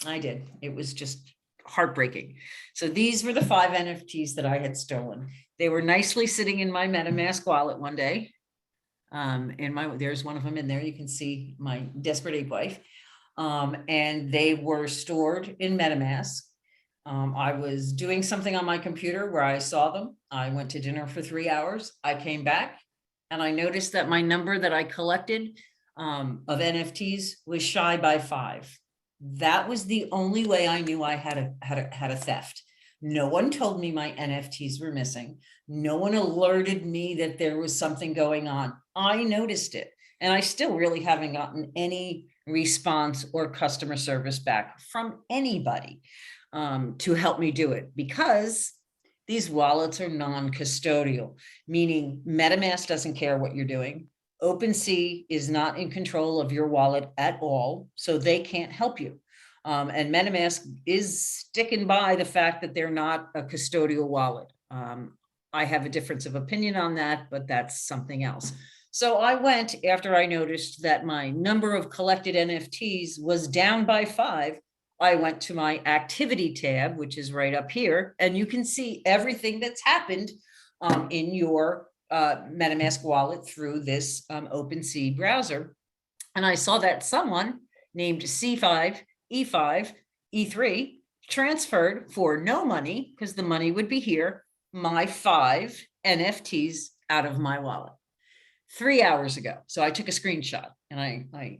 I did. It was just heartbreaking. So these were the 5 NFTs that I had stolen. They were nicely sitting in my Metamask wallet one day. There's one of them in there. You can see my desperate ape wife. And they were stored in Metamask. I was doing something on my computer where I saw them. I went to dinner for 3 hours. I came back and I noticed that my number that I collected of NFTs was shy by 5. That was the only way I knew I had a theft. No one told me my NFTs were missing. No one alerted me that there was something going on. I noticed it, and I still really haven't gotten any response or customer service back from anybody to help me do it, because these wallets are non-custodial, meaning MetaMask doesn't care what you're doing. Opensea is not in control of your wallet at all, so they can't help you. And MetaMask is sticking by the fact that they're not a custodial wallet. I have a difference of opinion on that, but that's something else. So I went, after I noticed that my number of collected NFTs was down by 5, I went to my activity tab, which is right up here, and you can see everything that's happened in your MetaMask wallet through this Opensea browser. And I saw that someone named C5, E5, E3 transferred for no money, because the money would be here, my 5 NFTs out of my wallet 3 hours ago. So I took a screenshot and I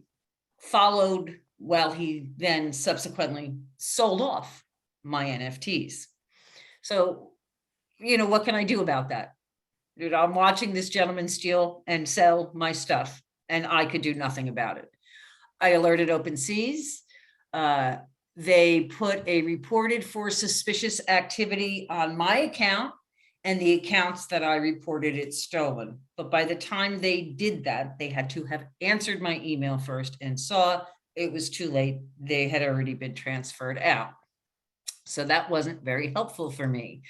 followed while he then subsequently sold off my NFTs. So, you know, what can I do about that? Dude, I'm watching this gentleman steal and sell my stuff, and I could do nothing about it. I alerted Openseas. They put a reported for suspicious activity on my account and the accounts that I reported it stolen. But by the time they did that, they had to have answered my email first and saw it was too late. They had already been transferred out. So that wasn't very helpful for me.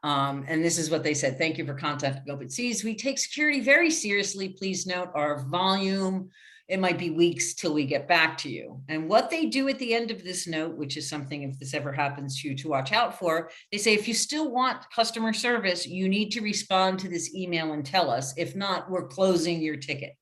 And this is what they said. Thank you for contacting Opensea. We take security very seriously. Please note our volume. It might be weeks till we get back to you. And what they do at the end of this note, which is something, if this ever happens to you, to watch out for, they say, if you still want customer service, you need to respond to this email and tell us. If not, we're closing your ticket.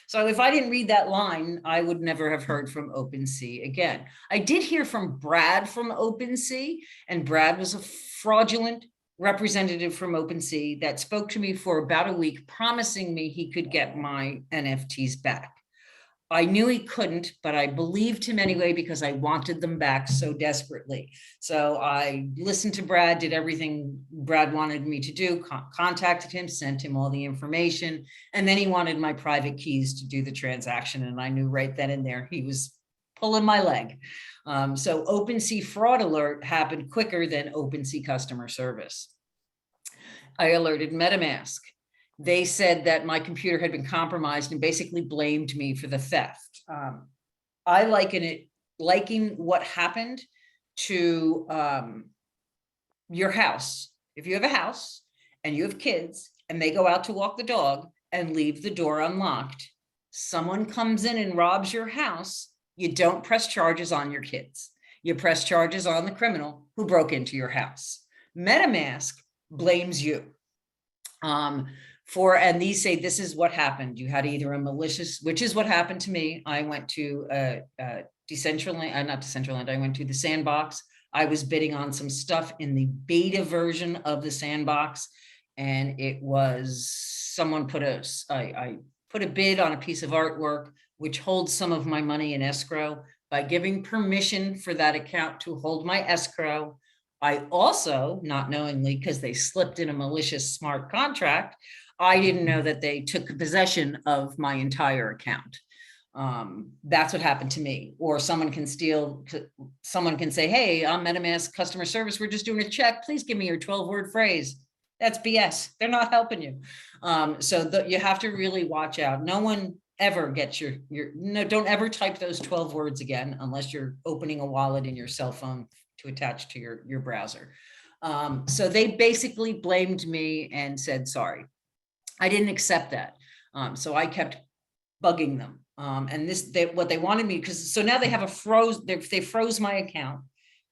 So if I didn't read that line, I would never have heard from Opensea again. I did hear from Brad from Opensea, and Brad was a fraudulent representative from Opensea that spoke to me for about a week, promising me he could get my NFTs back. I knew he couldn't, but I believed him anyway because I wanted them back so desperately. So I listened to Brad, did everything Brad wanted me to do, contacted him, sent him all the information, and then he wanted my private keys to do the transaction. And I knew right then and there he was pulling my leg. So Opensea fraud alert happened quicker than Opensea customer service. I alerted Metamask. They said that my computer had been compromised and basically blamed me for the theft. I liken what happened to your house. If you have a house and you have kids and they go out to walk the dog and leave the door unlocked, someone comes in and robs your house, you don't press charges on your kids. You press charges on the criminal who broke into your house. MetaMask blames you. And these say, this is what happened. You had either a malicious, which is what happened to me. I went to Decentraland, I went to the Sandbox. I was bidding on some stuff in the beta version of the Sandbox. And it was, someone I put a bid on a piece of artwork, which holds some of my money in escrow. By giving permission for that account to hold my escrow, I also, not knowingly, because they slipped in a malicious smart contract, I didn't know that they took possession of my entire account. That's what happened to me. Or someone can say, hey, I'm Metamask customer service. We're just doing a check. Please give me your 12-word phrase. That's BS. They're not helping you. You have to really watch out. No one ever gets don't ever type those 12 words again, unless you're opening a wallet in your cell phone to attach to your browser. So they basically blamed me and said, sorry. I didn't accept that. So I kept bugging them. And what they wanted me, so now they have they froze my account,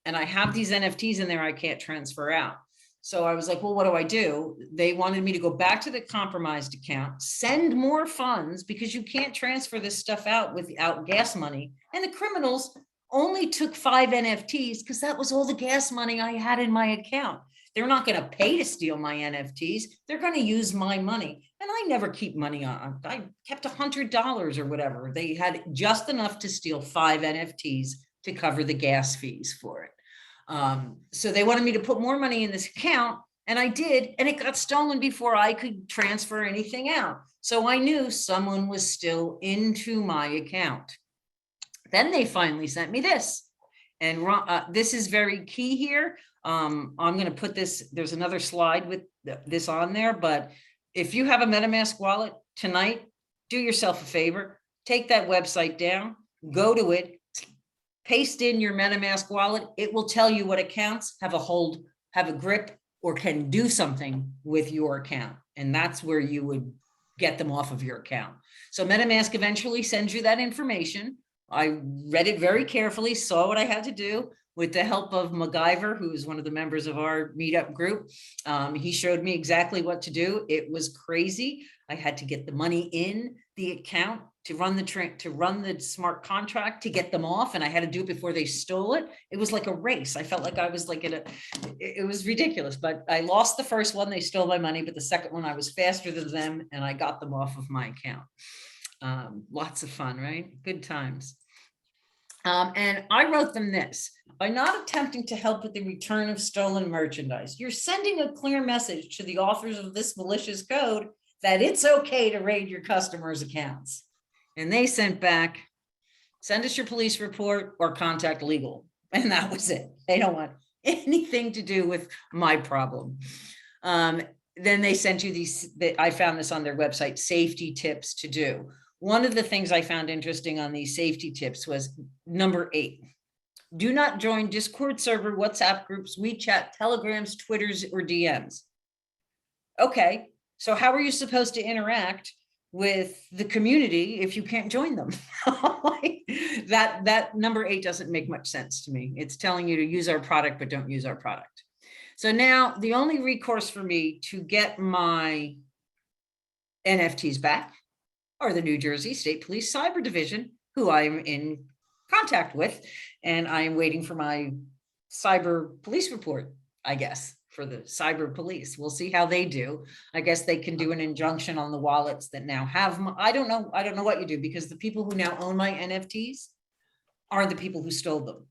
and I have these NFTs in there I can't transfer out. So I was like, well, what do? They wanted me to go back to the compromised account, send more funds, because you can't transfer this stuff out without gas money. And the criminals only took 5 NFTs because that was all the gas money I had in my account. They're not going to pay to steal my NFTs. They're going to use my money. And I never keep money on. I kept $100 or whatever. They had just enough to steal 5 NFTs to cover the gas fees for it. So they wanted me to put more money in this account, and I did, and it got stolen before I could transfer anything out. So I knew someone was still into my account. Then they finally sent me this, and this is very key here. I'm going to put this, there's another slide with this on there, but if you have a MetaMask wallet tonight, do yourself a favor, take that website down, go to it, paste in your MetaMask wallet. It will tell you what accounts have a hold, have a grip, or can do something with your account. And that's where you would get them off of your account. So MetaMask eventually sends you that information. I read it very carefully, saw what I had to do. With the help of MacGyver, who's one of the members of our meetup group, he showed me exactly what to do. It was crazy. I had to get the money in the account to run the smart contract to get them off, and I had to do it before they stole it. It was like a race. I felt like I was like it was ridiculous. But I lost the first one; they stole my money. But the second one, I was faster than them, and I got them off of my account. Lots of fun, right? Good times. And I wrote them this: by not attempting to help with the return of stolen merchandise, you're sending a clear message to the authors of this malicious code that it's okay to raid your customers' accounts. And they sent back, send us your police report or contact legal. And that was it. They don't want anything to do with my problem. Then they sent you I found this on their website, safety tips to do. One of the things I found interesting on these safety tips was number 8. Do not join Discord server, WhatsApp groups, WeChat, Telegrams, Twitters, or DMs. Okay, so how are you supposed to interact with the community if you can't join them? that number 8 doesn't make much sense to me. It's telling you to use our product, but don't use our product. So now the only recourse for me to get my NFTs back are the New Jersey State Police Cyber Division, who I'm in contact with, and I am waiting for my cyber police report, I guess, for the cyber police. We'll see how they do. I guess they can do an injunction on the wallets that now have I don't know what you do, because the people who now own my NFTs are the people who stole them.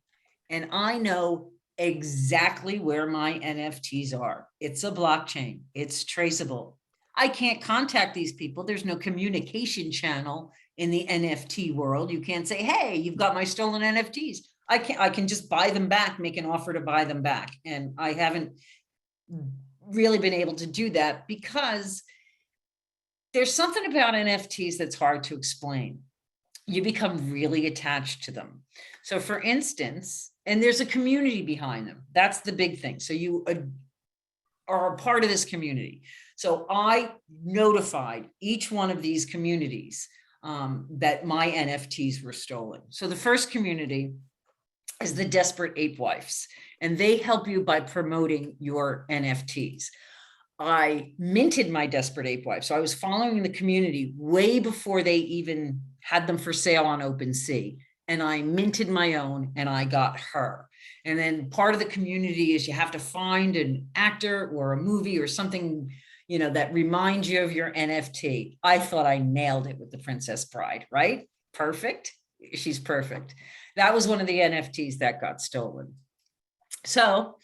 And I know exactly where my NFTs are. It's a blockchain. It's traceable. I can't contact these people. There's no communication channel in the NFT world. You can't say, hey, you've got my stolen NFTs. I can just buy them back, make an offer to buy them back. And I haven't really been able to do that because there's something about NFTs that's hard to explain. You become really attached to them. So for instance, and there's a community behind them. That's the big thing. So you are a part of this community. So I notified each one of these communities that my NFTs were stolen. So the first community is the Desperate Ape Wives, and they help you by promoting your NFTs. I minted my Desperate Ape Wife. So I was following the community way before they even had them for sale on Opensea. And I minted my own and I got her. And then part of the community is you have to find an actor or a movie or something, you know, that reminds you of your NFT. I thought I nailed it with the Princess Bride, right? Perfect. She's perfect. That was one of the NFTs that got stolen. So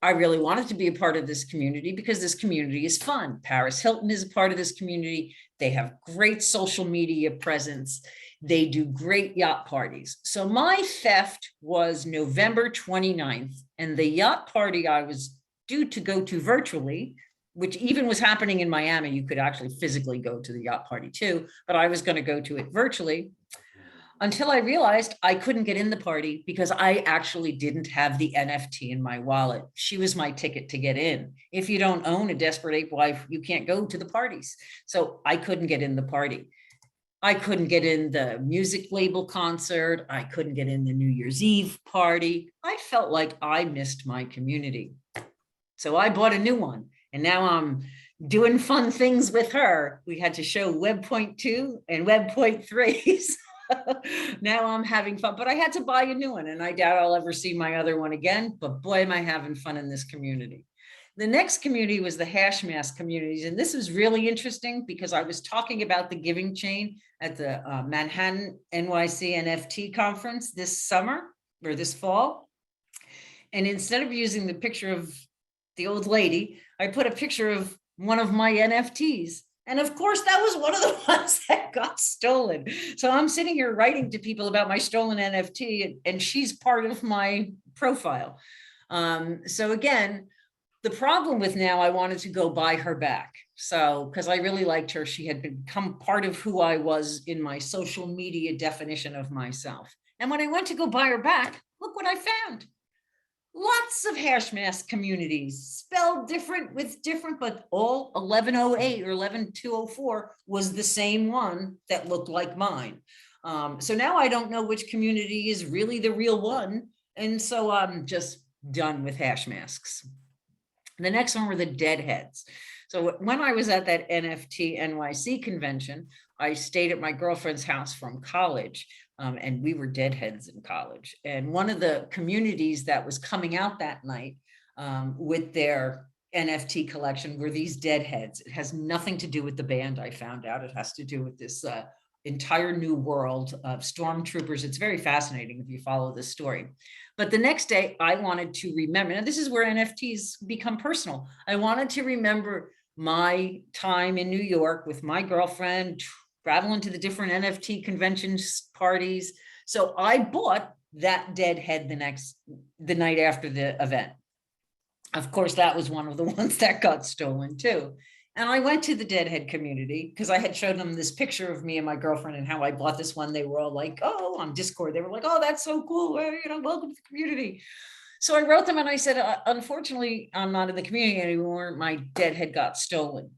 I really wanted to be a part of this community because this community is fun. Paris Hilton is a part of this community. They have great social media presence. They do great yacht parties. So my theft was November 29th, and the yacht party I was due to go to virtually, which even was happening in Miami. You could actually physically go to the yacht party too, but I was going to go to it virtually until I realized I couldn't get in the party because I actually didn't have the NFT in my wallet. She was my ticket to get in. If you don't own a Desperate Ape wife, you can't go to the parties. So I couldn't get in the party. I couldn't get in the music label concert. I couldn't get in the New Year's Eve party. I felt like I missed my community. So I bought a new one, and now I'm doing fun things with her. We had to show Web.2 and Web.3. Now I'm having fun, but I had to buy a new one, and I doubt I'll ever see my other one again, but boy, am I having fun in this community. The next community was the HashMask communities. And this was really interesting because I was talking about the giving chain at the Manhattan NYC NFT conference this summer or this fall. And instead of using the picture of the old lady, I put a picture of one of my NFTs. And of course, that was one of the ones that got stolen. So I'm sitting here writing to people about my stolen NFT, and she's part of my profile. So again, the problem with now, I wanted to go buy her back. So, because I really liked her, she had become part of who I was in my social media definition of myself. And when I went to go buy her back, look what I found. Lots of HashMask communities, spelled different with different, but all 1108 or 11204 was the same one that looked like mine. So now I don't know which community is really the real one. And so I'm just done with HashMasks. The next one were the DeadHeads. So when I was at that NFT NYC convention, I stayed at my girlfriend's house from college, and we were DeadHeads in college. And one of the communities that was coming out that night with their NFT collection were these DeadHeads. It has nothing to do with the band, I found out. It has to do with this entire new world of stormtroopers. It's very fascinating if you follow this story. But the next day I wanted to remember, and this is where NFTs become personal. I wanted to remember my time in New York with my girlfriend, traveling to the different NFT conventions, parties. So I bought that DeadHead the night after the event. Of course, that was one of the ones that got stolen too. And I went to the DeadHead community because I had shown them this picture of me and my girlfriend and how I bought this one. They were all like, oh, on Discord, they were like, oh, that's so cool. Welcome to the community. So I wrote them and I said, unfortunately, I'm not in the community anymore. My DeadHead got stolen.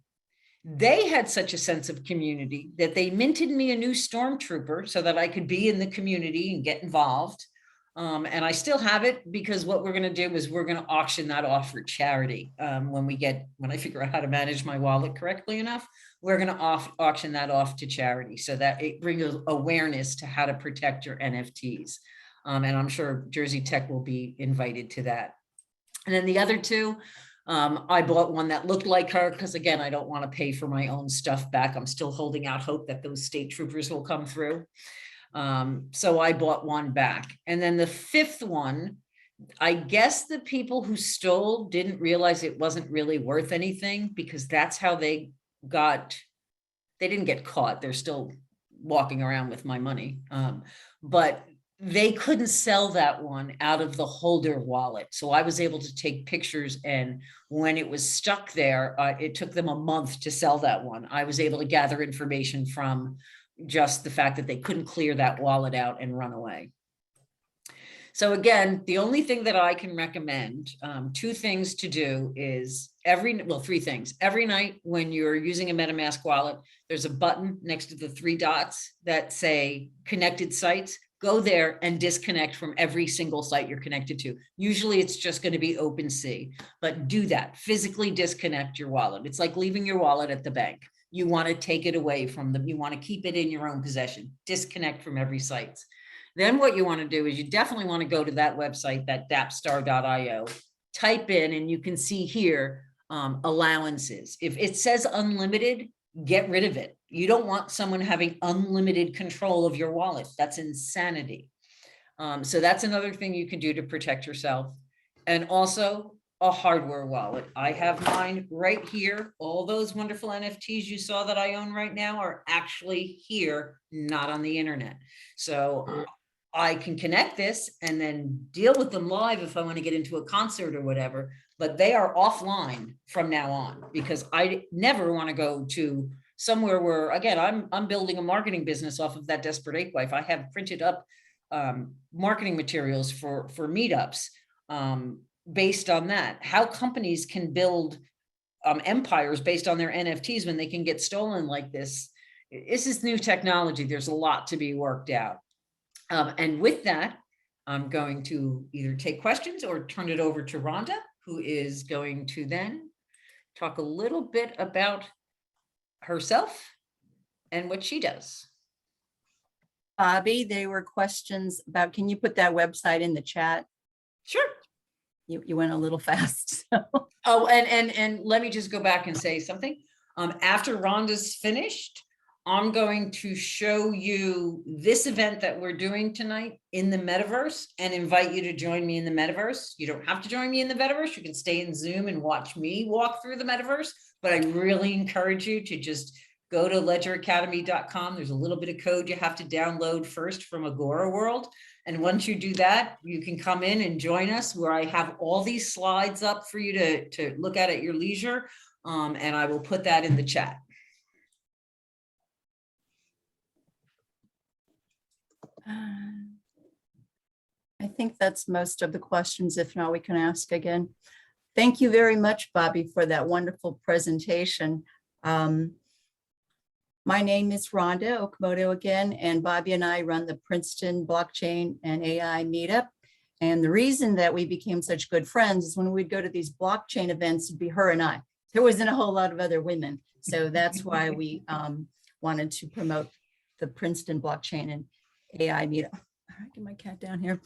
They had such a sense of community that they minted me a new stormtrooper so that I could be in the community and get involved. And I still have it because what we're going to do is we're going to auction that off for charity. When I figure out how to manage my wallet correctly enough, we're going to auction that off to charity so that it brings awareness to how to protect your NFTs. And I'm sure Jersey Tech will be invited to that. And then the other two, I bought one that looked like her because, again, I don't want to pay for my own stuff back. I'm still holding out hope that those state troopers will come through. So I bought one back. And then the fifth one, I guess the people who stole didn't realize it wasn't really worth anything because that's how they didn't get caught. They're still walking around with my money. But they couldn't sell that one out of the holder wallet. So I was able to take pictures, and when it was stuck there, it took them a month to sell that one. I was able to gather information from just the fact that they couldn't clear that wallet out and run away. So again, the only thing that I can recommend, two things to do is three things. Every night when you're using a Metamask wallet, there's a button next to the three dots that say connected sites. Go there and disconnect from every single site you're connected to. Usually it's just going to be Opensea, but do that. Physically disconnect your wallet. It's like leaving your wallet at the bank. You want to take it away from them. You want to keep it in your own possession. Disconnect from every site. Then what you want to do is you definitely want to go to that website, that dapstar.io, type in, and you can see here allowances. If it says unlimited, get rid of it. You don't want someone having unlimited control of your wallet. That's insanity. So that's another thing you can do to protect yourself. And also a hardware wallet. I have mine right here. All those wonderful NFTs you saw that I own right now are actually here, not on the internet. So I can connect this and then deal with them live if I want to get into a concert or whatever, but they are offline from now on because I never want to go to somewhere where, again, I'm building a marketing business off of that Desperate Ape Wife. I have printed up marketing materials for meetups based on that. How companies can build empires based on their NFTs when they can get stolen like this. This is new technology. There's a lot to be worked out. And with that, I'm going to either take questions or turn it over to Rhonda, who is going to then talk a little bit about herself and what she does. Bobbi, there were questions about, can you put that website in the chat? Sure. You went a little fast. So. Oh, and let me just go back and say something. After Rhonda's finished, I'm going to show you this event that we're doing tonight in the metaverse and invite you to join me in the metaverse. You don't have to join me in the metaverse. You can stay in Zoom and watch me walk through the metaverse, but I really encourage you to just go to ledgeracademy.com. There's a little bit of code you have to download first from Agora World. And once you do that, you can come in and join us where I have all these slides up for you to look at your leisure. And I will put that in the chat. I think that's most of the questions. If not, we can ask again. Thank you very much, Bobbi, for that wonderful presentation. My name is Rhonda Okamoto again, and Bobbi and I run the Princeton Blockchain and AI Meetup. And the reason that we became such good friends is when we'd go to these blockchain events, it'd be her and I. There wasn't a whole lot of other women. So that's why we wanted to promote the Princeton Blockchain and AI Meetup. All right, get my cat down here.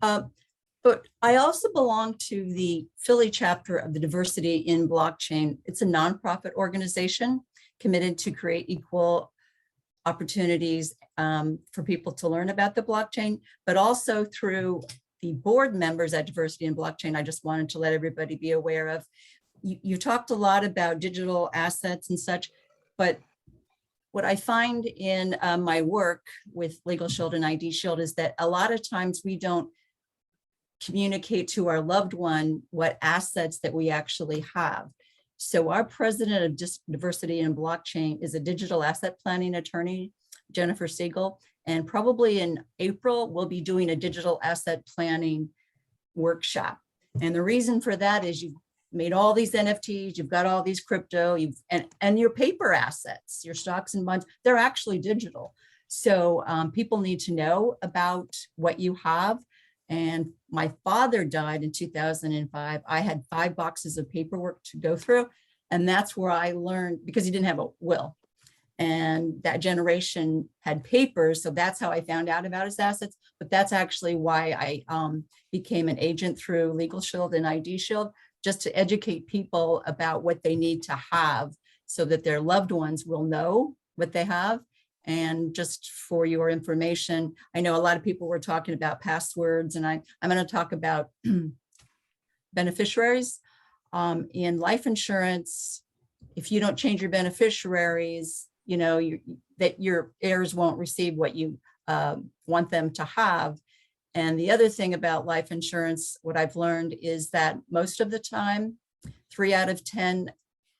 But I also belong to the Philly chapter of the Diversity in Blockchain. It's a nonprofit organization committed to create equal opportunities for people to learn about the blockchain, but also through the board members at Diversity in Blockchain. I just wanted to let everybody be aware of. You talked a lot about digital assets and such, but what I find in my work with Legal Shield and ID Shield is that a lot of times we don't communicate to our loved one what assets that we actually have. So our president of Diversity in Blockchain is a digital asset planning attorney, Jennifer Siegel, and probably in April, we'll be doing a digital asset planning workshop. And the reason for that is you've made all these NFTs, you've got all these crypto, and your paper assets, your stocks and bonds, they're actually digital. So people need to know about what you have. And my father died in 2005. I had 5 boxes of paperwork to go through. And that's where I learned, because he didn't have a will. And that generation had papers. So that's how I found out about his assets. But that's actually why I became an agent through Legal Shield and ID Shield, just to educate people about what they need to have so that their loved ones will know what they have. And just for your information, I know a lot of people were talking about passwords, and I'm going to talk about beneficiaries. In life insurance, if you don't change your beneficiaries, you know, that your heirs won't receive what you want them to have. And the other thing about life insurance, what I've learned is that most of the time, 3 out of 10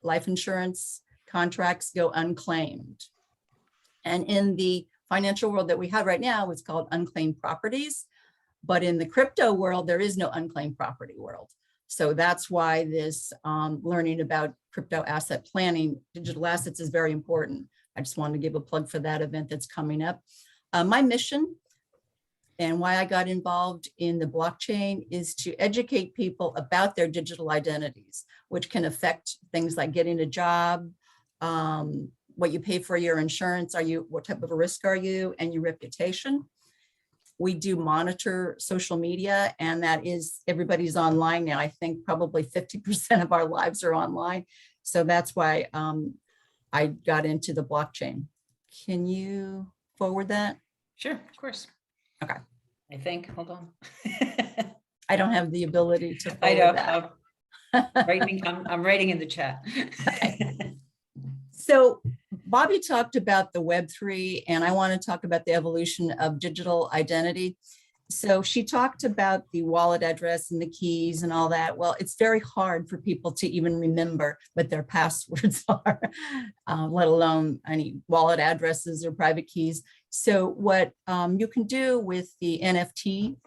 life insurance contracts go unclaimed. And in the financial world that we have right now, it's called unclaimed properties. But in the crypto world, there is no unclaimed property world. So that's why this learning about crypto asset planning, digital assets is very important. I just wanted to give a plug for that event that's coming up. My mission and why I got involved in the blockchain is to educate people about their digital identities, which can affect things like getting a job, what you pay for your insurance, what type of a risk are you, and your reputation. We do monitor social media, and that is, everybody's online now. I think probably 50% of our lives are online. So that's why I got into the blockchain. Can you forward that? Sure, of course. Okay. I think, hold on. I don't have the ability to I forward know. that. I'm writing in the chat. So Bobbi talked about the Web3, and I want to talk about the evolution of digital identity. So she talked about the wallet address and the keys and all that. Well, it's very hard for people to even remember what their passwords are, let alone any wallet addresses or private keys. So what you can do with the NFT,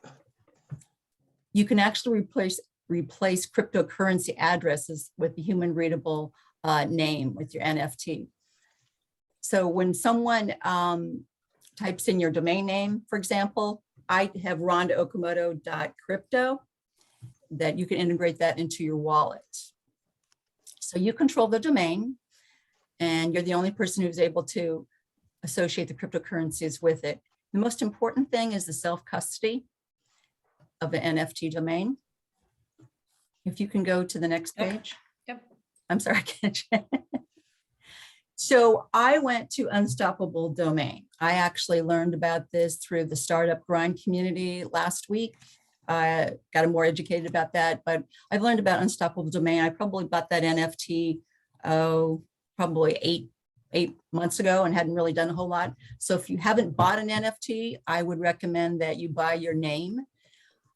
you can actually replace cryptocurrency addresses with the human readable name with your NFT. So when someone types in your domain name, for example, I have rhondaokamoto.crypto, that you can integrate that into your wallet. So you control the domain, and you're the only person who's able to associate the cryptocurrencies with it. The most important thing is the self-custody of an NFT domain. If you can go to the next page. Yep. I'm sorry, I can't. So I went to Unstoppable Domain. I actually learned about this through the Startup Grind community last week. I got more educated about that, but I've learned about Unstoppable Domain. I probably bought that NFT, probably eight months ago and hadn't really done a whole lot. So if you haven't bought an NFT, I would recommend that you buy your name,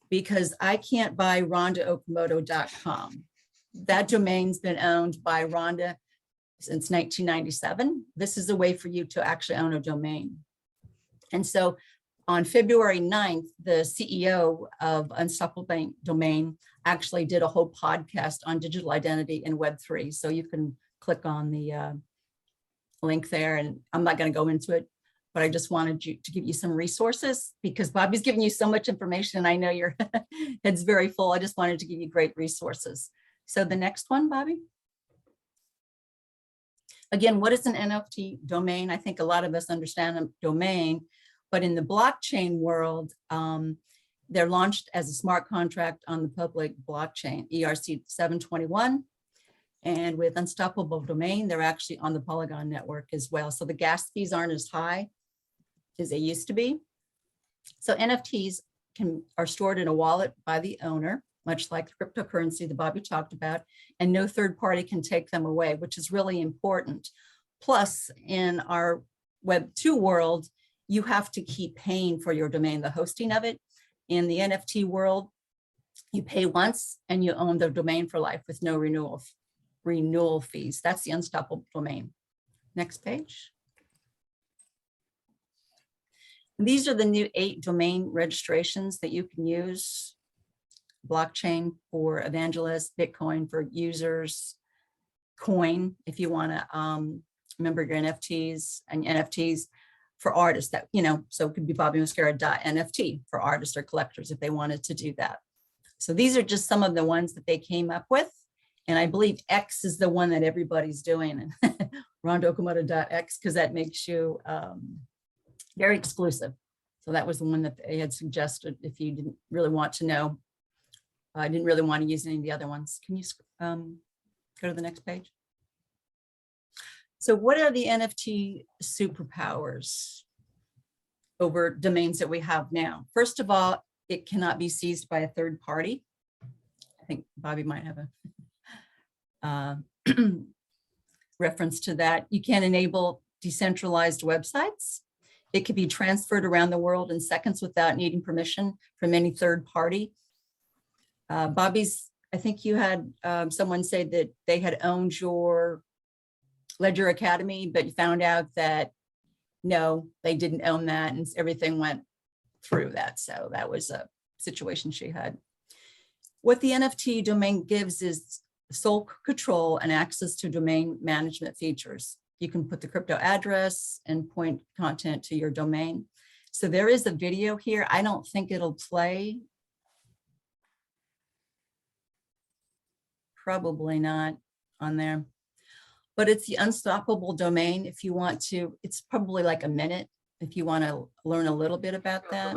because I can't buy rhondaokamoto.com. That domain's been owned by Rhonda since 1997. This is a way for you to actually own a domain. And so on February 9th, the CEO of Unstoppable Domain actually did a whole podcast on digital identity in Web3. So you can click on the link there, and I'm not going to go into it, but I just wanted to give you some resources, because Bobbi's given you so much information and I know your head's very full. I just wanted to give you great resources. So the next one, Bobbi. Again, what is an NFT domain? I think a lot of us understand a domain, but in the blockchain world, they're launched as a smart contract on the public blockchain, ERC 721. And with Unstoppable Domain, they're actually on the Polygon network as well. So the gas fees aren't as high as they used to be. So NFTs are stored in a wallet by the owner, much like the cryptocurrency that Bobbi talked about, and no third party can take them away, which is really important. Plus, in our Web2 world, you have to keep paying for your domain, the hosting of it. In the NFT world, you pay once and you own the domain for life with no renewal fees. That's the Unstoppable Domain. Next page. These are the new 8 domain registrations that you can use. Blockchain for evangelists, Bitcoin for users, Coin if you want to remember your NFTs, and NFTs for artists that, so it could be Bobbi Muscara.nft for artists or collectors if they wanted to do that. So these are just some of the ones that they came up with. And I believe X is the one that everybody's doing, and rhondaokamoto.x, because that makes you very exclusive. So that was the one that they had suggested if you didn't really want to know. I didn't really want to use any of the other ones. Can you go to the next page? So what are the NFT superpowers over domains that we have now? First of all, it cannot be seized by a third party. I think Bobbi might have a reference to that. You can enable decentralized websites. It can be transferred around the world in seconds without needing permission from any third party. Bobbi's, I think you had someone say that they had owned your Ledger Academy, but you found out that no, they didn't own that, and everything went through that. So that was a situation she had. What the NFT domain gives is sole control and access to domain management features. You can put the crypto address and point content to your domain. So there is a video here. I don't think it'll play. Probably not on there, but it's the Unstoppable Domain. If you want to, it's probably like a minute if you want to learn a little bit about that.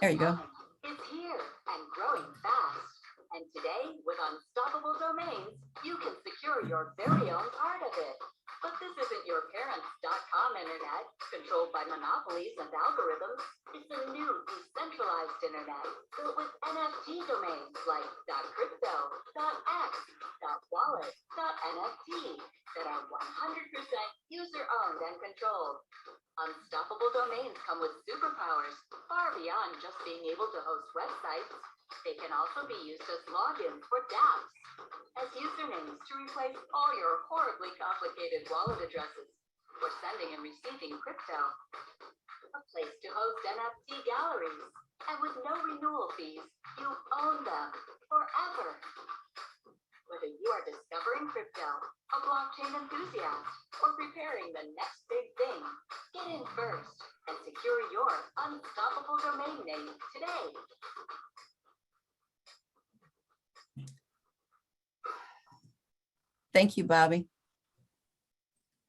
There you go. It's here and growing fast. And today, with Unstoppable Domains, you can secure your very own part of it. But this isn't your parents.com internet, controlled by monopolies and algorithms. It's a new, decentralized internet built with NFT domains like .crypto, .x, host websites. They can also be used as logins for dApps, as usernames to replace all your horribly complicated wallet addresses for sending and receiving crypto. A place to host NFT galleries, and with no renewal fees, you own them forever. Whether you are discovering crypto, a blockchain enthusiast, or preparing the next big thing, get in first and secure your unstoppable domain name today. Thank you, Bobbi.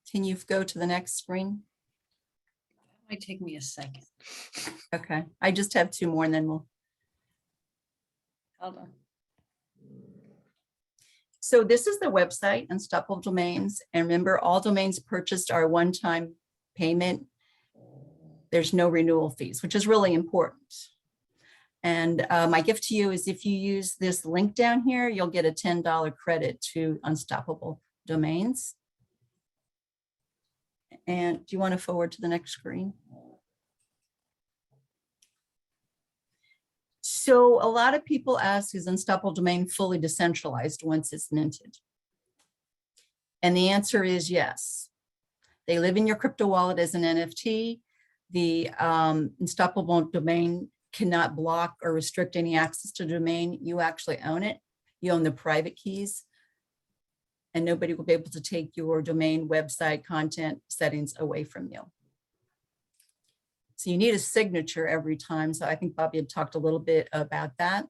Can you go to the next screen? That might take me a second. Okay, I just have two more and then we'll. Hold on. So this is the website, Unstoppable Domains. And remember, all domains purchased are one-time payment. There's no renewal fees, which is really important. And my gift to you is if you use this link down here, you'll get a $10 credit to Unstoppable Domains. And do you want to forward to the next screen? So a lot of people ask, is Unstoppable Domain fully decentralized once it's minted? And the answer is yes. They live in your crypto wallet as an NFT. The Unstoppable Domain cannot block or restrict any access to the domain. You actually own it. You own the private keys. And nobody will be able to take your domain, website, content settings away from you. So you need a signature every time. So I think Bobbi had talked a little bit about that.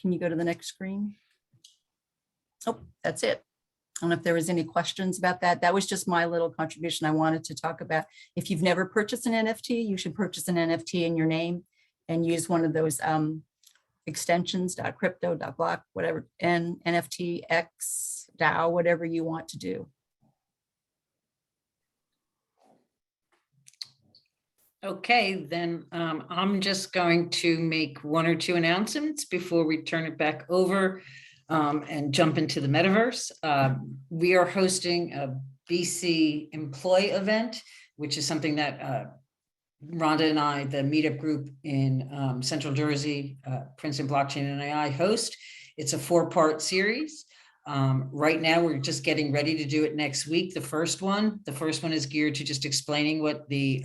Can you go to the next screen? Oh, that's it. I don't know if there was any questions about that. That was just my little contribution I wanted to talk about. If you've never purchased an NFT, you should purchase an NFT in your name and use one of those extensions, .crypto, .block, whatever, and NFT, X, DAO, whatever you want to do. Okay, then I'm just going to make one or two announcements before we turn it back over and jump into the metaverse. We are hosting a BC employee event, which is something that Rhonda and I, the meetup group in Central Jersey, Princeton Blockchain and AI host. It's a 4-part series. Right now, we're just getting ready to do it next week. The first one is geared to just explaining what the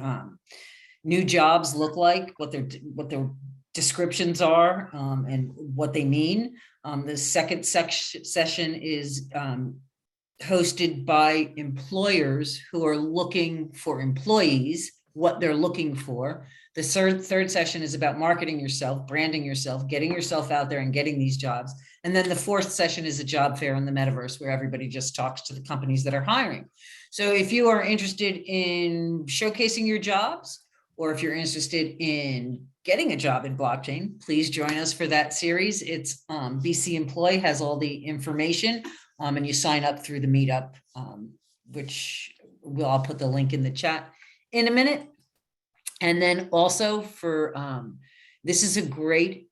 new jobs look like, what their descriptions are, and what they mean. The second session is hosted by employers who are looking for employees, what they're looking for. The third session is about marketing yourself, branding yourself, getting yourself out there and getting these jobs. And then the fourth session is a job fair in the metaverse where everybody just talks to the companies that are hiring. So if you are interested in showcasing your jobs, or if you're interested in getting a job in blockchain, please join us for that series. It's BC Employee has all the information, and you sign up through the meetup, which I'll put the link in the chat in a minute. And then also for, this is a great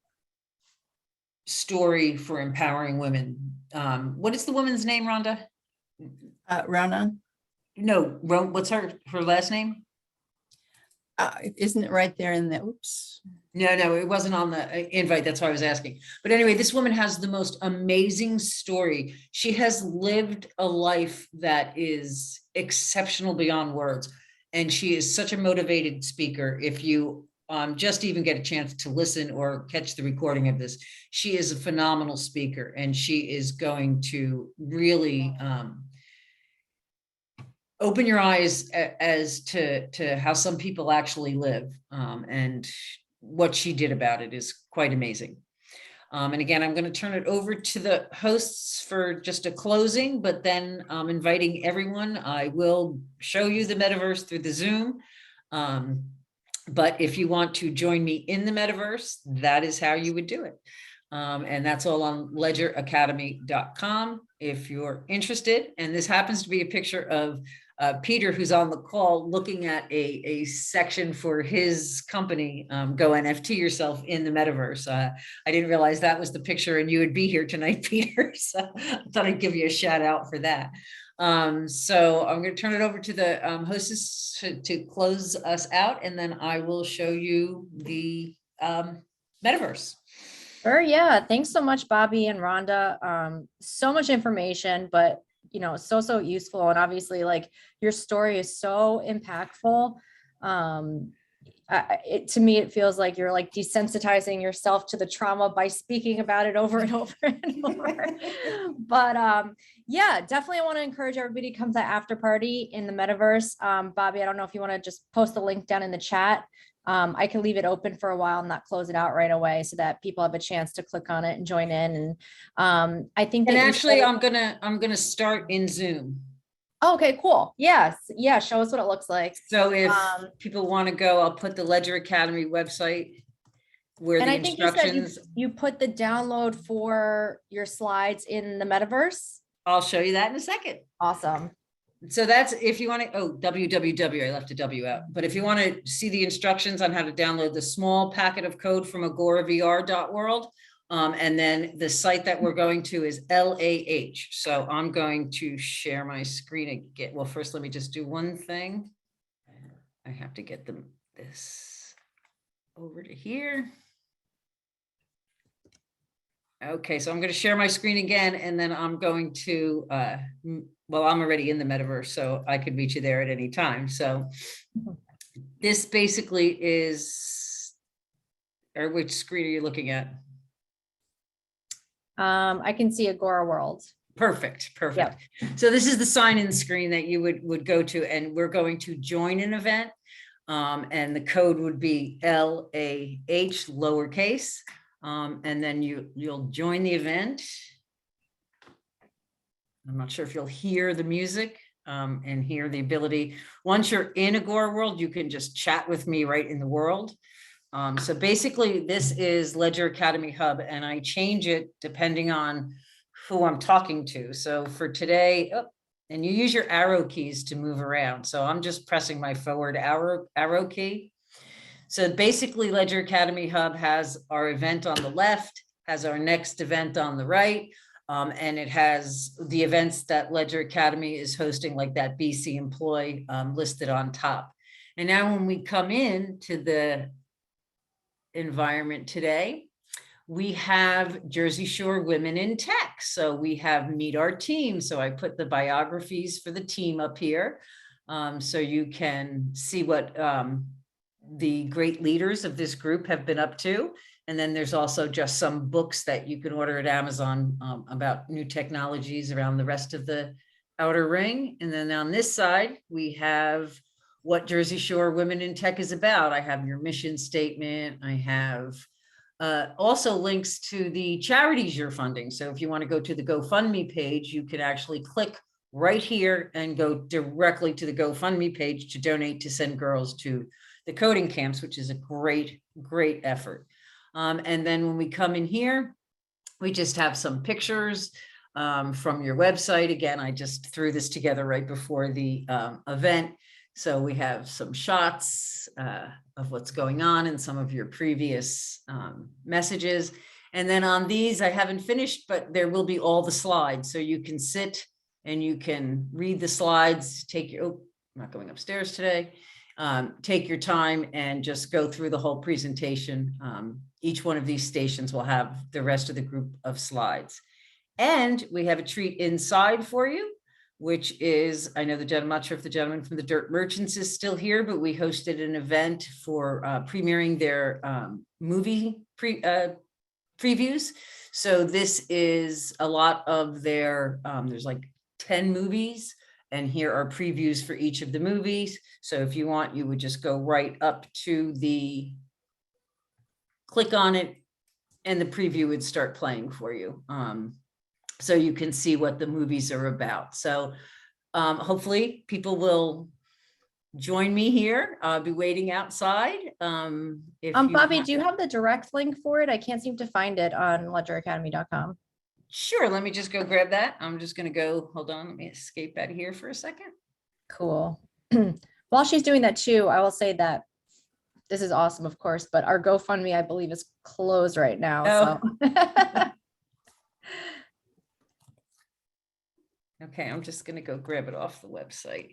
story for empowering women. What is the woman's name, Rhonda? Rana? No, what's her last name? Isn't it right there in the, oops. No, it wasn't on the invite. That's why I was asking. But anyway, this woman has the most amazing story. She has lived a life that is exceptional beyond words. And she is such a motivated speaker. If you just even get a chance to listen or catch the recording of this, she is a phenomenal speaker. And she is going to really open your eyes as to how some people actually live, and what she did about it is quite amazing. And again, I'm going to turn it over to the hosts for just a closing, but then I'm inviting everyone. I will show you the metaverse through the Zoom. But if you want to join me in the metaverse, that is how you would do it. And that's all on ledgeracademy.com if you're interested. And this happens to be a picture of Peter, who's on the call, looking at a section for his company, Go NFT Yourself in the Metaverse. I didn't realize that was the picture and you would be here tonight, Peter. So I thought I'd give you a shout out for that. So I'm going to turn it over to the hostess to close us out, and then I will show you the metaverse. Sure, yeah. Thanks so much, Bobbi and Rhonda. So much information, but so useful. And obviously, like, your story is so impactful. To me, it feels like you're like desensitizing yourself to the trauma by speaking about it over and over and over. But yeah, definitely I want to encourage everybody to come to the after party in the metaverse. Bobbi, I don't know if you want to just post the link down in the chat. I can leave it open for a while and not close it out right away so that people have a chance to click on it and join in. And I think that And actually, I'm gonna start in Zoom. Okay, cool. Yes. Yeah. Show us what it looks like. So if people want to go, I'll put the Ledger Academy website where And the I think you said instructions. you put the download for your slides in the metaverse. I'll show you that in a second. Awesome. So that's if you want to, www, I left a W out. But if you want to see the instructions on how to download the small packet of code from agoravr.world, and then the site that we're going to is LAH. So I'm going to share my screen again. Well, first, let me just do one thing. I have to get this over to here. Okay, so I'm going to share my screen again, and then I'm going to, well, I'm already in the metaverse, so I could meet you there at any time. So this basically is, or which screen are you looking at? I can see Agora World. Perfect. So this is the sign-in screen that you would go to, and we're going to join an event. And the code would be LAH lowercase. And then you'll join the event. I'm not sure if you'll hear the music and hear the ability. Once you're in Agora World, you can just chat with me right in the world. So basically, this is Ledger Academy Hub, and I change it depending on who I'm talking to. So for today, and you use your arrow keys to move around. So I'm just pressing my forward arrow key. So basically, Ledger Academy Hub has our event on the left, has our next event on the right, and it has the events that Ledger Academy is hosting, like that BC employee listed on top. And now when we come in to the environment today, we have Jersey Shore Women in Tech. So we have Meet Our Team. So I put the biographies for the team up here, so you can see what the great leaders of this group have been up to. And then there's also just some books that you can order at Amazon about new technologies around the rest of the outer ring. And then on this side, we have what Jersey Shore Women in Tech is about. I have your mission statement. I have also links to the charities you're funding. So if you want to go to the GoFundMe page, you can actually click right here and go directly to the GoFundMe page to donate to send girls to the coding camps, which is a great effort. And then when we come in here, we just have some pictures from your website. Again, I just threw this together right before the event. So we have some shots of what's going on in some of your previous messages. And then on these, I haven't finished, but there will be all the slides. So you can sit and you can read the slides, take your, I'm not going upstairs today. Take your time and just go through the whole presentation. Each one of these stations will have the rest of the group of slides. And we have a treat inside for you, which is, I know the gentleman, I'm not sure if the gentleman from the Dirt Merchants is still here, but we hosted an event for premiering their movie previews. So this is a lot of their, there's like 10 movies, and here are previews for each of the movies. So if you want, you would just go right up to the, click on it, and the preview would start playing for you. So you can see what the movies are about. So hopefully people will join me here. I'll be waiting outside. Bobbi, do you have the direct link for it? I can't seem to find it on ledgeracademy.com. Sure, let me just go grab that. I'm just gonna go, hold on, let me escape out of here for a second. Cool. While she's doing that too, I will say that this is awesome, of course, but our GoFundMe, I believe, is closed right now. So. Okay, I'm just gonna go grab it off the website.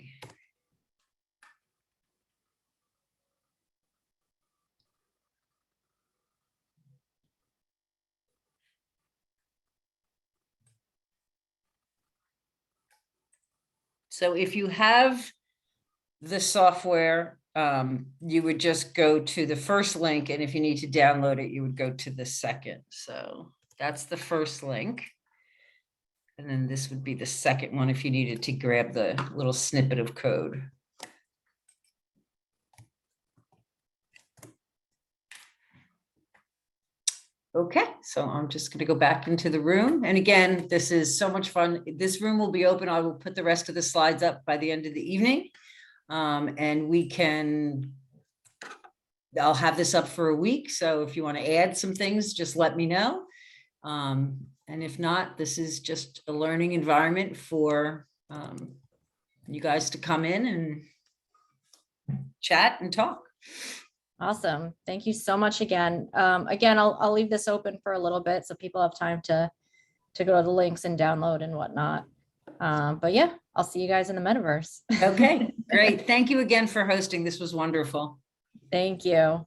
So if you have the software, you would just go to the first link, and if you need to download it, you would go to the second. So that's the first link. And then this would be the second one if you needed to grab the little snippet of code. Okay, so I'm just going to go back into the room. And again, this is so much fun. This room will be open. I will put the rest of the slides up by the end of the evening. And I'll have this up for a week. So if you want to add some things, just let me know. And if not, this is just a learning environment for you guys to come in and chat and talk. Awesome. Thank you so much again. Again, I'll leave this open for a little bit so people have time to go to the links and download and whatnot. But yeah, I'll see you guys in the metaverse. Okay, great. Thank you again for hosting. This was wonderful. Thank you.